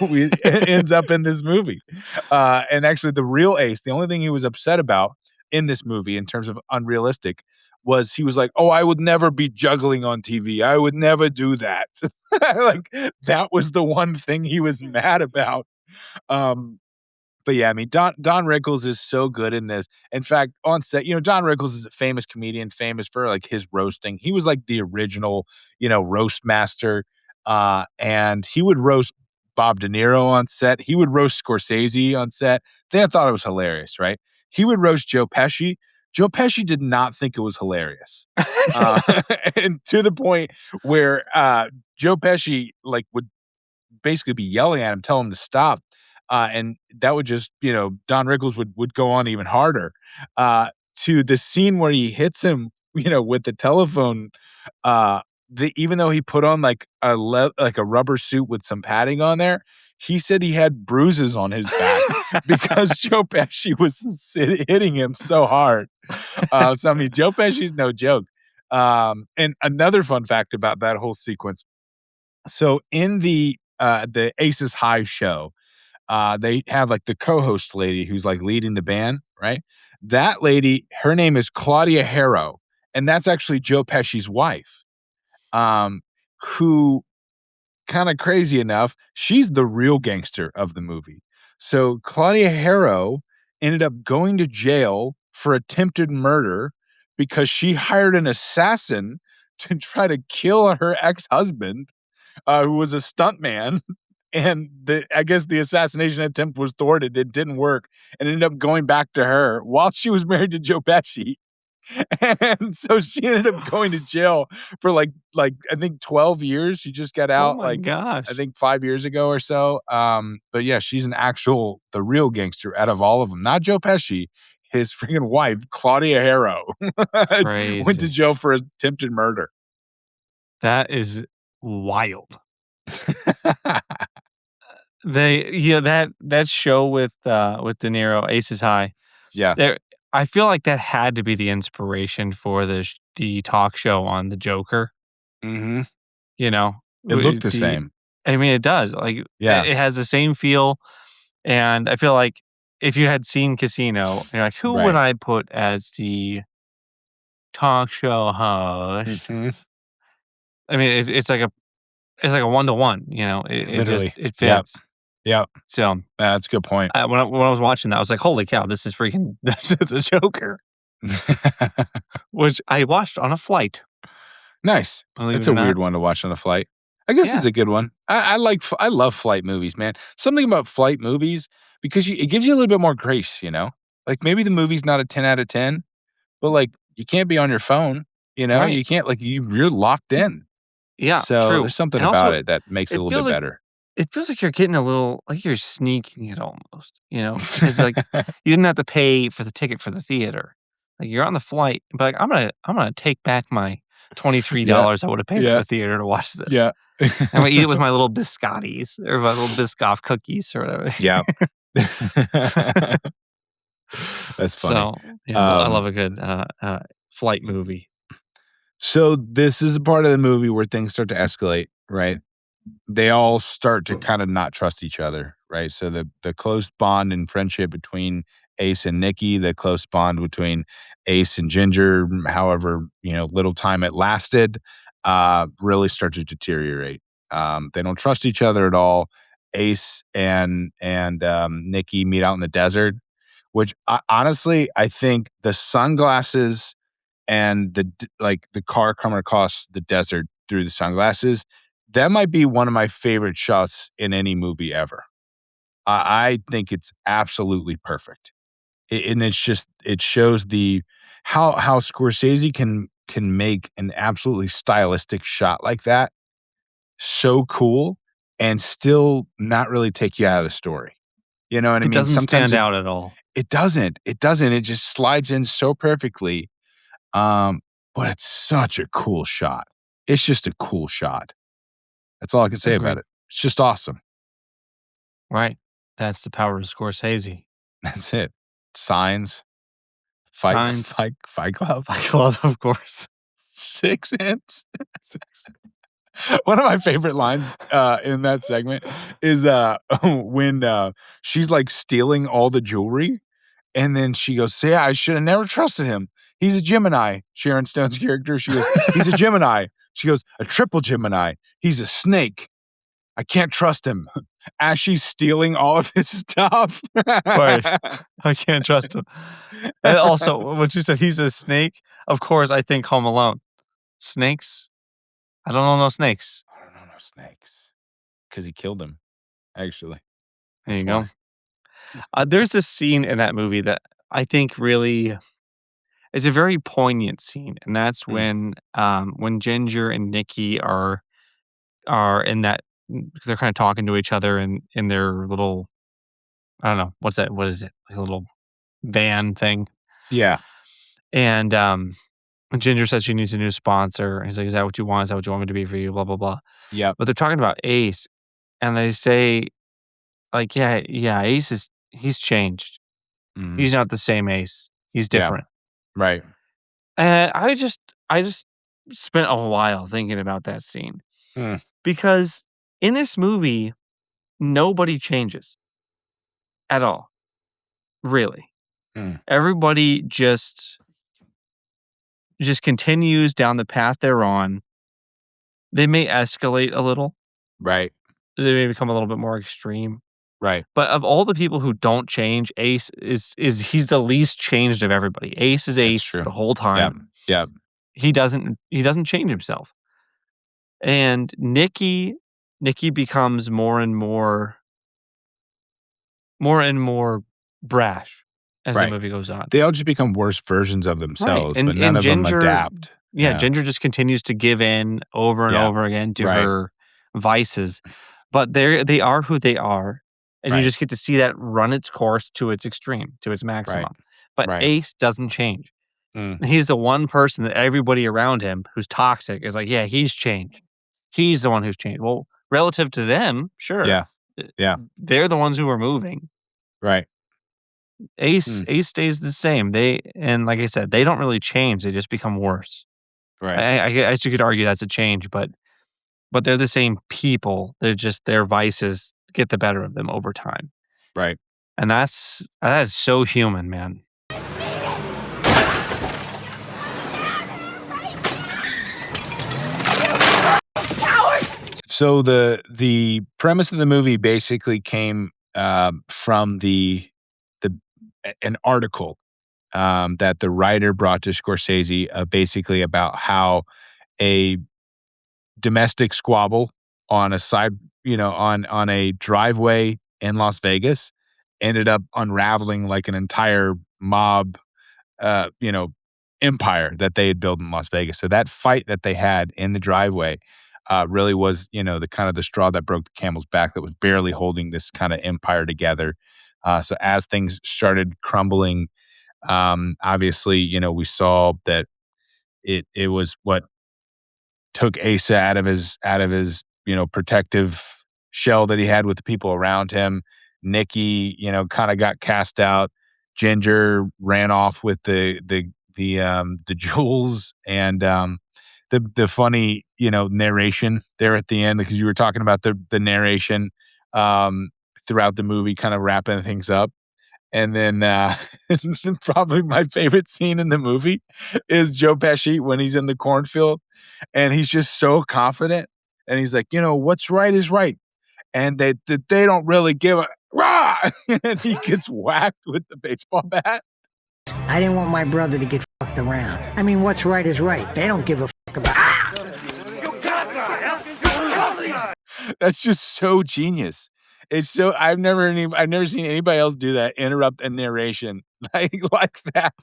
Speaker 1: ends up in this movie. And actually, the real Ace, the only thing he was upset about in this movie in terms of unrealistic was he was like, "Oh, I would never be juggling on TV. I would never do that." Like that was the one thing he was mad about. But yeah, I mean, Don Rickles is so good in this. In fact, on set, Don Rickles is a famous comedian, famous for like his roasting. He was like the original, roast master. And he would roast Bob De Niro on set. He would roast Scorsese on set. They thought it was hilarious, right? He would roast Joe Pesci. Joe Pesci did not think it was hilarious. And to the point where Joe Pesci like would basically be yelling at him, tell him to stop. And that would just, Don Rickles would go on even harder to the scene where he hits him, with the telephone. Even though he put on like a rubber suit with some padding on there, he said he had bruises on his back because Joe Pesci was hitting him so hard. So I mean, Joe Pesci's no joke. And another fun fact about that whole sequence. So in the Aces High show, they have like the co-host lady who's like leading the band, right? That lady, her name is Claudia Harrow, and that's actually Joe Pesci's wife. Who kind of crazy enough, she's the real gangster of the movie. So Claudia Harrow ended up going to jail for attempted murder because she hired an assassin to try to kill her ex-husband, who was a stuntman. And I guess the assassination attempt was thwarted. It didn't work and ended up going back to her while she was married to Joe Pesci. And so she ended up going to jail for like I think 12 years. She just got out
Speaker 2: gosh.
Speaker 1: I think 5 years ago or so. But yeah, she's the real gangster out of all of them. Not Joe Pesci. His freaking wife, Claudia Harrow, went to jail for attempted murder.
Speaker 2: That is wild. That show with De Niro, Aces High.
Speaker 1: Yeah.
Speaker 2: I feel like that had to be the inspiration for the talk show on the Joker.
Speaker 1: Mm-hmm.
Speaker 2: It
Speaker 1: looked the same.
Speaker 2: I mean, it does. Like,
Speaker 1: yeah,
Speaker 2: it has the same feel. And I feel like if you had seen Casino, you're like, who would I put as the talk show host?
Speaker 1: Mm-hmm.
Speaker 2: I mean, it's like a 1-to-1. It fits.
Speaker 1: Yeah.
Speaker 2: So
Speaker 1: that's a good point.
Speaker 2: When I was watching that, I was like, holy cow, this is freaking the Joker. Which I watched on a flight.
Speaker 1: Nice. It's a weird one to watch on a flight. I guess it's a good one. I love flight movies, man. Something about flight movies, because it gives you a little bit more grace, Like maybe the movie's not a 10 out of 10, but like you can't be on your phone,
Speaker 2: Right.
Speaker 1: You can't you're locked in.
Speaker 2: Yeah,
Speaker 1: so
Speaker 2: true.
Speaker 1: There's something
Speaker 2: And
Speaker 1: about
Speaker 2: also,
Speaker 1: it that makes it a little bit better.
Speaker 2: It feels like you're getting a little, like you're sneaking it almost, because like you didn't have to pay for the ticket for the theater. Like you're on the flight, but like, I'm gonna take back my $23 I would have paid for the theater to watch this.
Speaker 1: Yeah.
Speaker 2: I'm gonna eat it with my little biscottis or my little Biscoff cookies or whatever.
Speaker 1: Yeah. That's funny.
Speaker 2: So I love a good flight movie.
Speaker 1: So this is the part of the movie where things start to escalate, right? They all start to kind of not trust each other, right? So the close bond and friendship between Ace and Nicky, the close bond between Ace and Ginger, however, little time it lasted, really start to deteriorate. They don't trust each other at all. Ace and Nicky meet out in the desert, which honestly, I think the sunglasses and the car coming across the desert through the sunglasses, that might be one of my favorite shots in any movie ever. I think it's absolutely perfect. And it shows how Scorsese can make an absolutely stylistic shot like that so cool and still not really take you out of the story. You know what I
Speaker 2: It
Speaker 1: mean?
Speaker 2: doesn't
Speaker 1: Sometimes
Speaker 2: stand out at all.
Speaker 1: it doesn't. It doesn't. It just slides in so perfectly. But it's such a cool shot. It's just a cool shot. That's all I can say about
Speaker 2: Agreed.
Speaker 1: it. It's just awesome.
Speaker 2: Right. That's the power of Scorsese.
Speaker 1: That's it. Signs.
Speaker 2: Signs.
Speaker 1: Fight Club.
Speaker 2: Fight Club, of course.
Speaker 1: Six Sense. One of my favorite lines in that segment is when she's like stealing all the jewelry, and then she goes, "Yeah, I should have never trusted him. He's a Gemini." Sharon Stone's character, she goes, "He's a Gemini." She goes, "A triple Gemini. He's a snake. I can't trust him." As she's stealing all of his stuff.
Speaker 2: Right. I can't trust him. And also, when she said he's a snake, of course, I think Home Alone. Snakes? I don't know no snakes.
Speaker 1: I don't know no snakes. Because he killed him, actually.
Speaker 2: There you
Speaker 1: That's
Speaker 2: go.
Speaker 1: why.
Speaker 2: There's a scene in that movie that I think really is a very poignant scene, and that's when Ginger and Nikki are in that, they're kind of talking to each other in their little, I don't know, what's that? What is it? Like a little van thing.
Speaker 1: Yeah.
Speaker 2: And Ginger says she needs a new sponsor. He's like, "Is that what you want? Is that what you want me to be for you?" Blah, blah, blah.
Speaker 1: Yep.
Speaker 2: But they're talking about Ace, and they say, like, yeah, Ace he's changed.
Speaker 1: Mhm.
Speaker 2: He's not the same Ace. He's
Speaker 1: Yeah.
Speaker 2: different.
Speaker 1: Right.
Speaker 2: And I just spent a while thinking about that scene.
Speaker 1: Mm.
Speaker 2: Because in this movie, nobody changes at all. Really.
Speaker 1: Mm.
Speaker 2: Everybody just continues down the path they're on. They may escalate a little.
Speaker 1: Right.
Speaker 2: They may become a little bit more extreme.
Speaker 1: Right.
Speaker 2: But of all the people who don't change, Ace he's the least changed of everybody. Ace is Ace
Speaker 1: true.
Speaker 2: the whole time.
Speaker 1: Yep.
Speaker 2: He doesn't change himself. And Nikki becomes more and more brash as the
Speaker 1: Right.
Speaker 2: movie goes on.
Speaker 1: They all just become worse versions of themselves,
Speaker 2: And-
Speaker 1: but none
Speaker 2: and
Speaker 1: of
Speaker 2: Ginger-
Speaker 1: them adapt.
Speaker 2: Yeah, Ginger just continues to give in over and
Speaker 1: Yeah.
Speaker 2: over again to
Speaker 1: Right.
Speaker 2: her vices. But they are who they are. And
Speaker 1: Right.
Speaker 2: you just get to see that run its course to its extreme, to its maximum. But
Speaker 1: Right.
Speaker 2: Ace doesn't change.
Speaker 1: Mm.
Speaker 2: He's the one person that everybody around him who's toxic is like, yeah, he's changed. He's the one who's changed. Well, relative to them, sure.
Speaker 1: Yeah. Yeah.
Speaker 2: They're the ones who are moving.
Speaker 1: Right.
Speaker 2: Ace stays the same. And like I said, they don't really change. They just become worse.
Speaker 1: Right.
Speaker 2: I guess you could argue that's a change, but they're the same people. They're just, their vices get the better of them over time.
Speaker 1: Right.
Speaker 2: And that's so human, man.
Speaker 1: So the premise of the movie basically came from an article that the writer brought to Scorsese, basically about how a domestic squabble on a side, on a driveway in Las Vegas ended up unraveling like an entire mob, empire that they had built in Las Vegas. So that fight that they had in the driveway really was, the kind of the straw that broke the camel's back that was barely holding this kind of empire together. So as things started crumbling, obviously, we saw that it was what took Asa out of his protective shell that he had with the people around him. Nikki, kind of got cast out. Ginger ran off with the jewels, and the funny narration there at the end, because you were talking about the narration throughout the movie, kind of wrapping things up. And then probably my favorite scene in the movie is Joe Pesci when he's in the cornfield and he's just so confident and he's like, what's right is right, and they don't really give a rah, and he gets whacked with the baseball bat.
Speaker 7: I didn't want my brother to get fucked around. I mean, what's right is right. They don't give a fuck about.
Speaker 1: That's just so genius. It's so I've never seen anybody else do that, interrupt a narration like that.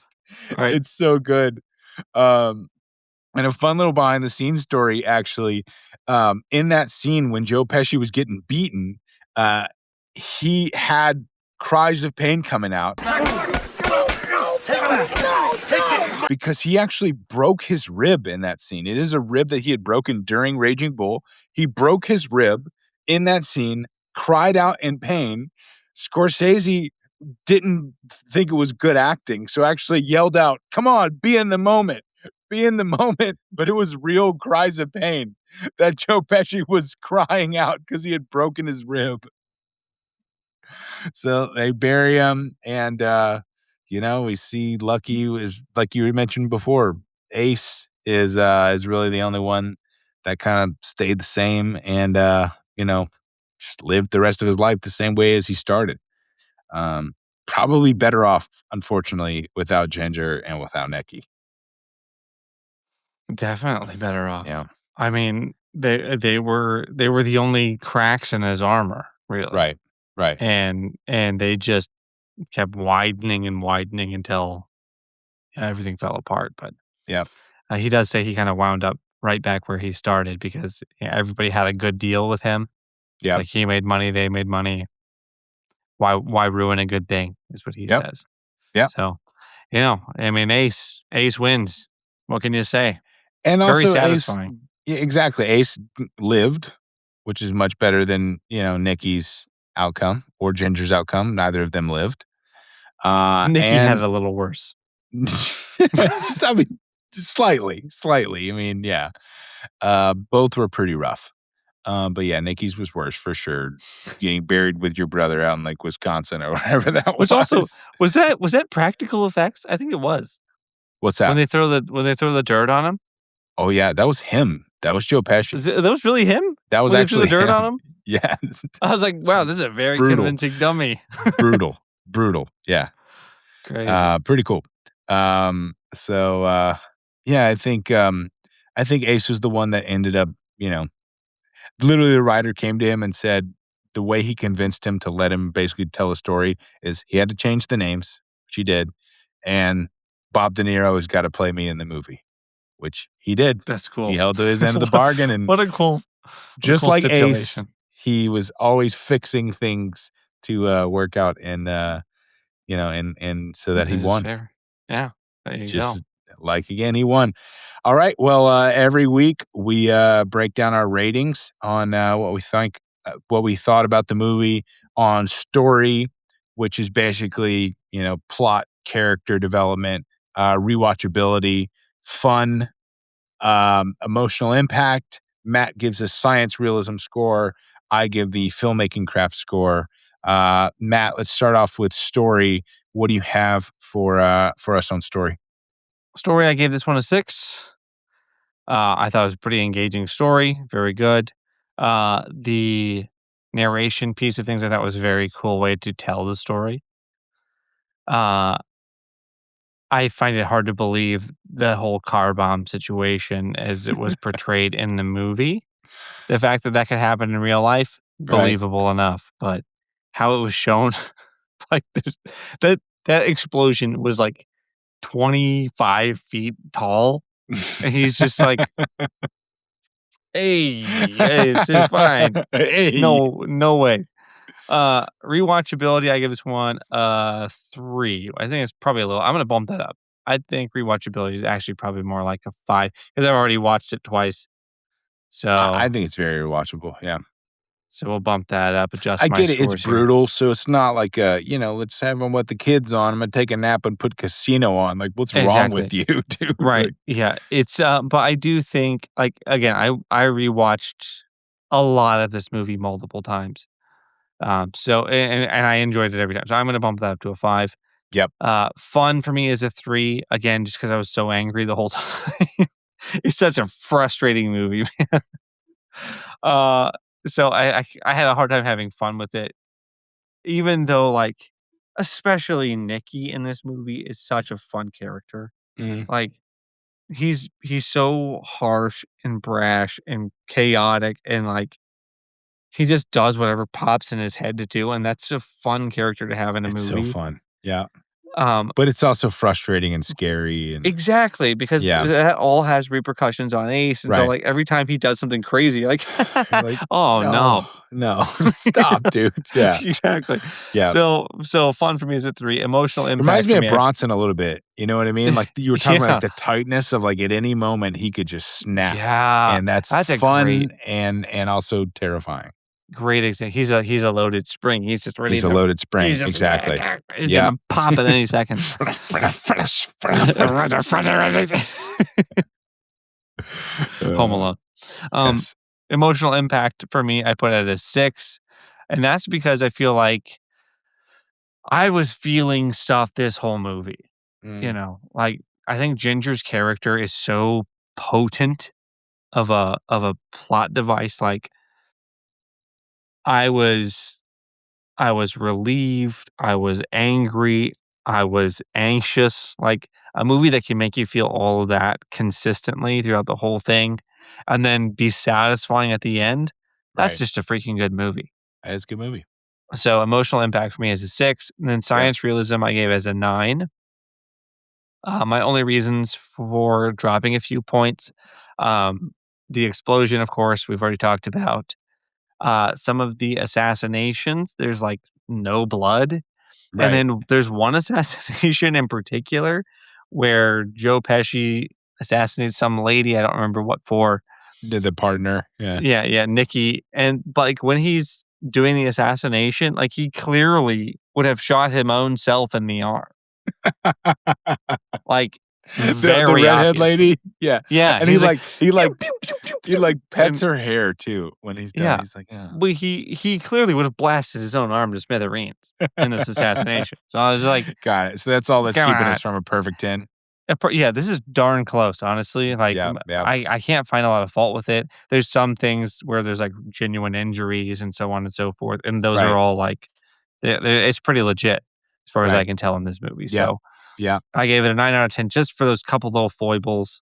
Speaker 2: Right.
Speaker 1: It's so good. Um, and a fun little behind the scenes story actually, in that scene when Joe Pesci was getting beaten, uh, he had cries of pain coming out because he actually broke his rib in that scene. It is a rib that he had broken during Raging Bull. He broke his rib in that scene, cried out in pain. Scorsese didn't think it was good acting, so actually yelled out, "Come on, be in the moment. Be in the moment." But it was real cries of pain that Joe Pesci was crying out because he had broken his rib. So they bury him, and we see Lucky is like you mentioned before. Ace is really the only one that kind of stayed the same, and just lived the rest of his life the same way as he started. Um, Probably better off, unfortunately, without Ginger and without Nicky.
Speaker 2: Definitely better off.
Speaker 1: Yeah,
Speaker 2: I mean, they were the only cracks in his armor, really.
Speaker 1: right.
Speaker 2: And they just kept widening and widening until everything fell apart. But
Speaker 1: Yeah,
Speaker 2: he does say he kind of wound up right back where he started because everybody had a good deal with him. It's
Speaker 1: yeah,
Speaker 2: like he made money, they made money. Why ruin a good thing is what he
Speaker 1: yep,
Speaker 2: says.
Speaker 1: yeah.
Speaker 2: So, I mean, Ace wins. What can you say?
Speaker 1: And
Speaker 2: Very
Speaker 1: also Ace,
Speaker 2: satisfying.
Speaker 1: yeah, exactly. Ace lived, which is much better than Nicky's outcome or Ginger's outcome. Neither of them lived.
Speaker 2: Nikki had it
Speaker 1: And
Speaker 2: a little worse.
Speaker 1: I mean, just slightly. I mean, yeah, both were pretty rough. But yeah, Nicky's was worse for sure. Getting buried with your brother out in like Wisconsin or whatever that
Speaker 2: Which
Speaker 1: was.
Speaker 2: also was that practical effects? I think it was.
Speaker 1: What's that?
Speaker 2: When they throw the dirt on him?
Speaker 1: Oh yeah, that was him. That was Joe Pesci.
Speaker 2: That was really him?
Speaker 1: That was
Speaker 2: When they threw
Speaker 1: actually
Speaker 2: the dirt
Speaker 1: him.
Speaker 2: on him?
Speaker 1: Yes.
Speaker 2: I was like, wow, this is a very
Speaker 1: Brutal.
Speaker 2: convincing dummy.
Speaker 1: brutal. Yeah.
Speaker 2: Crazy.
Speaker 1: Pretty cool. Yeah, I think Ace was the one that ended up, literally the writer came to him and said the way he convinced him to let him basically tell a story is he had to change the names, which he did, and Bob De Niro has got to play me in the movie, which he did.
Speaker 2: That's cool.
Speaker 1: He held to his end of the bargain, and
Speaker 2: What a cool
Speaker 1: just like Ace,
Speaker 2: stipulation.
Speaker 1: he was always fixing things to work out, and and so that he
Speaker 2: It is
Speaker 1: won.
Speaker 2: fair. Yeah. There you go.
Speaker 1: Just like again, he won. All right. Well, every week we break down our ratings on what we think, what we thought about the movie, on story, which is basically plot, character development, rewatchability, fun, emotional impact. Matt gives a science realism score. I give the filmmaking craft score. Matt, let's start off with story. What do you have for us on story?
Speaker 2: Story, I gave this one a 6. I thought it was a pretty engaging story. Very good. The narration piece of things I thought was a very cool way to tell the story. I find it hard to believe the whole car bomb situation as it was portrayed in the movie. The fact that could happen in real life, believable enough, but how it was shown, like that explosion was like 25 feet tall, and he's just like, "Hey, it's just fine."
Speaker 1: Hey.
Speaker 2: No way. Rewatchability, I give this one 3. I think it's probably a little. I'm gonna bump that up. I think rewatchability is actually probably more like a 5 because I've already watched it twice.
Speaker 1: I
Speaker 2: So
Speaker 1: think it's very rewatchable. Yeah,
Speaker 2: we'll bump that up. Adjust
Speaker 1: I
Speaker 2: my
Speaker 1: get it. It's
Speaker 2: scores here.
Speaker 1: brutal, so it's not like let's have them with the kids on. I'm gonna take a nap and put Casino on. Like, what's wrong with you, dude?
Speaker 2: Right.
Speaker 1: Like,
Speaker 2: Yeah. It's but I do think like again, I rewatched a lot of this movie multiple times. So and I enjoyed it every time. So I'm gonna bump that up to a 5.
Speaker 1: yep.
Speaker 2: Fun for me is a 3, again, just because I was so angry the whole time. It's such a frustrating movie, man. So I had a hard time having fun with it, even though like especially Nicky in this movie is such a fun character.
Speaker 1: Mhm.
Speaker 2: Like he's so harsh and brash and chaotic and like he just does whatever pops in his head to do, and that's a fun character to have in a
Speaker 1: It's
Speaker 2: movie.
Speaker 1: so fun. Yeah.
Speaker 2: Um,
Speaker 1: But it's also frustrating and scary and
Speaker 2: exactly, because
Speaker 1: yeah.
Speaker 2: that all has repercussions on Ace, and so,
Speaker 1: Right.
Speaker 2: like, every time he does something crazy, you're like,
Speaker 1: You're like,
Speaker 2: "Oh, no."
Speaker 1: no. Stop, dude. Yeah.
Speaker 2: Exactly.
Speaker 1: Yeah.
Speaker 2: So fun for me is a 3. Emotional impact
Speaker 1: Reminds me
Speaker 2: for
Speaker 1: of
Speaker 2: me,
Speaker 1: Bronson a little bit. You know what I mean? Like you were talking about
Speaker 2: Yeah.
Speaker 1: like the tightness of like at any moment he could just snap.
Speaker 2: Yeah.
Speaker 1: And that's
Speaker 2: That's a
Speaker 1: fun
Speaker 2: great
Speaker 1: and also terrifying.
Speaker 2: example. He's a loaded spring. He's just ready
Speaker 1: He's
Speaker 2: to
Speaker 1: a loaded spring.
Speaker 2: he's just
Speaker 1: Exactly.
Speaker 2: he's
Speaker 1: Yeah.
Speaker 2: gonna pop at any second. Home Alone.
Speaker 1: Yes.
Speaker 2: Emotional impact for me, I put it at a 6, and that's because I feel like I was feeling stuff this whole movie. You
Speaker 1: Mm,
Speaker 2: know, like I think Ginger's character is so potent of a plot device. Like I was I was relieved, I was angry, I was anxious. Like a movie that can make you feel all of that consistently throughout the whole thing and then be satisfying at the end. That's
Speaker 1: right.
Speaker 2: just a freaking good movie.
Speaker 1: That is a good movie.
Speaker 2: So emotional impact for me is a 6, and then science realism I gave as a 9. My only reasons for dropping a few points, um, the explosion, of course, we've already talked about. Some of the assassinations, there's like no blood. And
Speaker 1: Right.
Speaker 2: then there's one assassination in particular where Joe Pesci assassinated some lady. I don't remember what for.
Speaker 1: The partner. Yeah.
Speaker 2: Yeah, Nikki. And like when he's doing the assassination, like he clearly would have shot his own self in the arm. Like
Speaker 1: The
Speaker 2: very
Speaker 1: redhead
Speaker 2: obvious.
Speaker 1: lady. Yeah.
Speaker 2: Yeah,
Speaker 1: And he like pets
Speaker 2: and
Speaker 1: her hair too when he's done.
Speaker 2: yeah.
Speaker 1: He's like, yeah.
Speaker 2: But he clearly would have blasted his own arm to smithereens in this assassination. So I was like,
Speaker 1: Got it. So that's all that's
Speaker 2: come
Speaker 1: keeping
Speaker 2: on.
Speaker 1: us from a perfect 10.
Speaker 2: Yeah, this is darn close, honestly. Like,
Speaker 1: Yeah, yeah.
Speaker 2: I can't find a lot of fault with it. There's some things where there's like genuine injuries and so on and so forth, and those
Speaker 1: Right.
Speaker 2: are all like, it's pretty legit as far as I
Speaker 1: Right.
Speaker 2: can tell in this movie.
Speaker 1: Yeah.
Speaker 2: So
Speaker 1: Yeah.
Speaker 2: I gave it a 9 out of 10 just for those couple little foibles.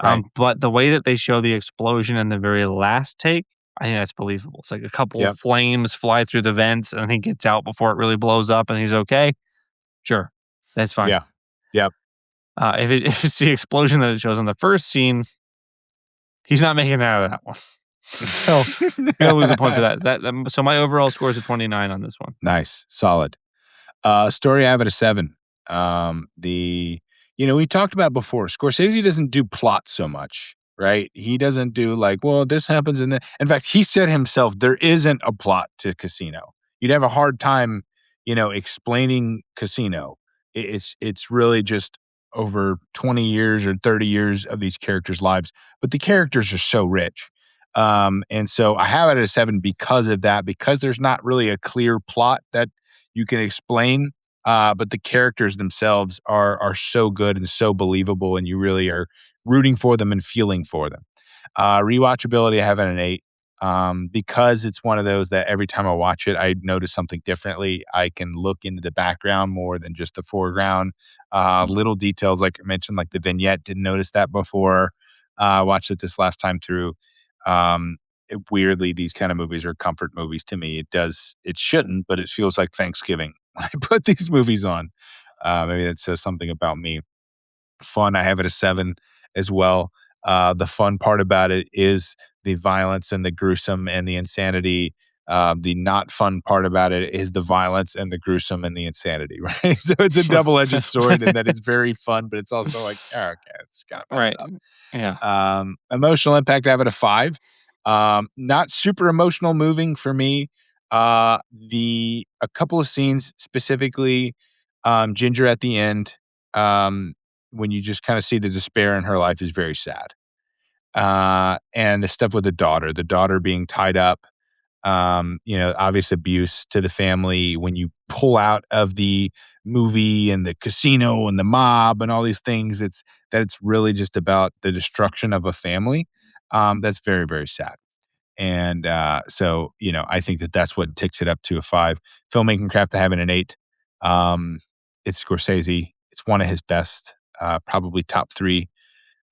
Speaker 1: Right.
Speaker 2: But the way that they show the explosion in the very last take, I think that's believable. It's like a couple
Speaker 1: Yep.
Speaker 2: of flames fly through the vents, and he gets out before it really blows up, and he's okay. Sure, that's fine.
Speaker 1: Yeah. Yep.
Speaker 2: If it's the explosion that it shows in the first scene, he's not making it out of that one. So I'm gonna lose a point for that. So my overall score is a 29 on this one.
Speaker 1: Nice. Solid. Story I have at a 7. We talked about before, Scorsese doesn't do plot so much, right? He doesn't do like, well, this happens in fact, he said himself, there isn't a plot to Casino. You'd have a hard time, explaining Casino. It's really just over 20 years or 30 years of these characters' lives, but the characters are so rich. And so I have it at a 7 because of that, because there's not really a clear plot that you can explain. But the characters themselves are so good and so believable, and you really are rooting for them and feeling for them. Rewatchability, I have it an 8. Because it's one of those that every time I watch it, I notice something differently. I can look into the background more than just the foreground. Little details, like I mentioned, like the vignette, didn't notice that before. I watched it this last time through. Weirdly, these kind of movies are comfort movies to me. It shouldn't, but it feels like Thanksgiving when I put these movies on. Maybe that says something about me. Fun, I have it a 7 as well. The fun part about it is the violence and the gruesome and the insanity. The not fun part about it is the violence and the gruesome and the insanity, right? So it's a double-edged sword in that it's very fun, but it's also like, oh, okay, it's kind of messed
Speaker 2: Right.
Speaker 1: up.
Speaker 2: Yeah.
Speaker 1: Emotional impact, I have it a 5. Not super emotional moving for me. A couple of scenes, specifically Ginger at the end, when you just kind of see the despair in her life, is very sad. And the stuff with the daughter being tied up, obvious abuse to the family. When you pull out of the movie and the casino and the mob and all these things, it's really just about the destruction of a family. That's very, very sad. And so, I think that's what ticks it up to a 5. Filmmaking craft, I have it an 8. It's Scorsese. It's one of his best, probably top 3.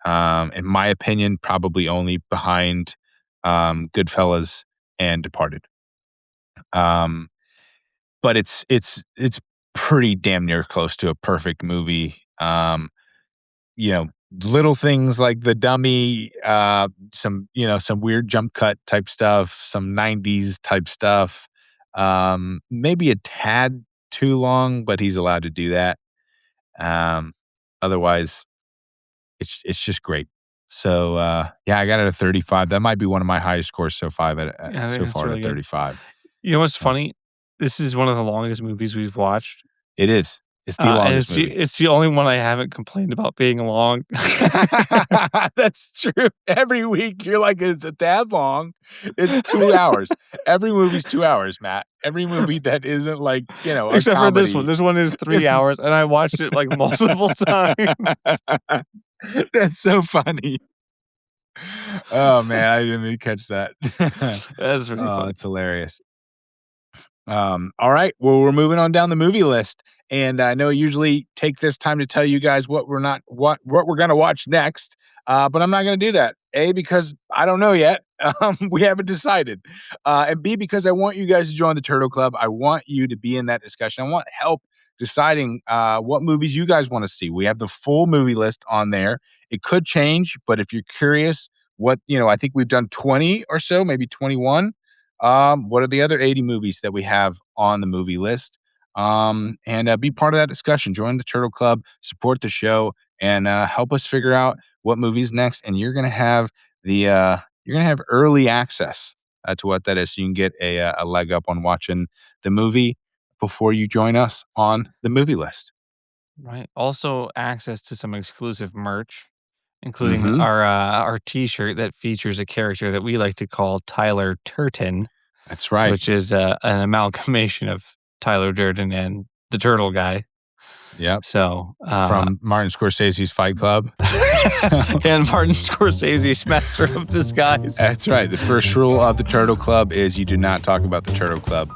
Speaker 1: In my opinion, probably only behind Goodfellas and Departed. But it's pretty damn near close to a perfect movie. Little things like the dummy, some weird jump cut type stuff, some 90s type stuff. Maybe a tad too long, but he's allowed to do that. Otherwise, it's just great. So I got it at 35. That might be one of my highest scores so far
Speaker 2: I think
Speaker 1: so
Speaker 2: that's
Speaker 1: far
Speaker 2: really
Speaker 1: at
Speaker 2: good.
Speaker 1: 35.
Speaker 2: You know what's funny? This is one of the longest movies we've watched.
Speaker 1: It is. It's the
Speaker 2: And
Speaker 1: longest movie.
Speaker 2: it's the only one I haven't complained about being long.
Speaker 1: That's true. Every week you're like, it's a tad long. It's 2 hours. Every movie's 2 hours, Matt. Every movie that isn't like, a
Speaker 2: Except for this
Speaker 1: comedy.
Speaker 2: one. This one is 3 hours, and I watched it like multiple times.
Speaker 1: That's so funny. Oh man, I didn't even catch that.
Speaker 2: That's really funny.
Speaker 1: It's hilarious. All right. Well, we're moving on down the movie list, and I know I usually take this time to tell you guys what we're going to watch next. But I'm not going to do that. A, because I don't know yet. We haven't decided. And B, because I want you guys to join the Turtle Club. I want you to be in that discussion. I want help deciding what movies you guys want to see. We have the full movie list on there. It could change, but if you're curious, I think we've done 20 or so, maybe 21. What are the other 80 movies that we have on the movie list? And be part of that discussion. Join the Turtle Club, support the show, and help us figure out what movie's next. And you're gonna have early access to what that is, so you can get a leg up on watching the movie before you join us on the movie list.
Speaker 2: Right. Also, access to some exclusive merch, including
Speaker 1: Mhm.
Speaker 2: our T-shirt that features a character that we like to call Tyler Turton,
Speaker 1: That's right.
Speaker 2: which is an amalgamation of Tyler Durden and the Turtle Guy.
Speaker 1: Yep.
Speaker 2: So
Speaker 1: From Martin Scorsese's Fight Club.
Speaker 2: and Martin Scorsese's Master of Disguise.
Speaker 1: That's right. The first rule of the Turtle Club is you do not talk about the Turtle Club,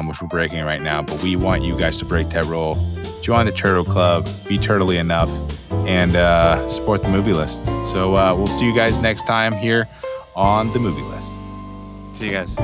Speaker 1: which we're breaking right now. But we want you guys to break that rule. Join the Turtle Club. Be turtly enough. And support the movie list. So we'll see you guys next time here on the movie list.
Speaker 2: See you guys.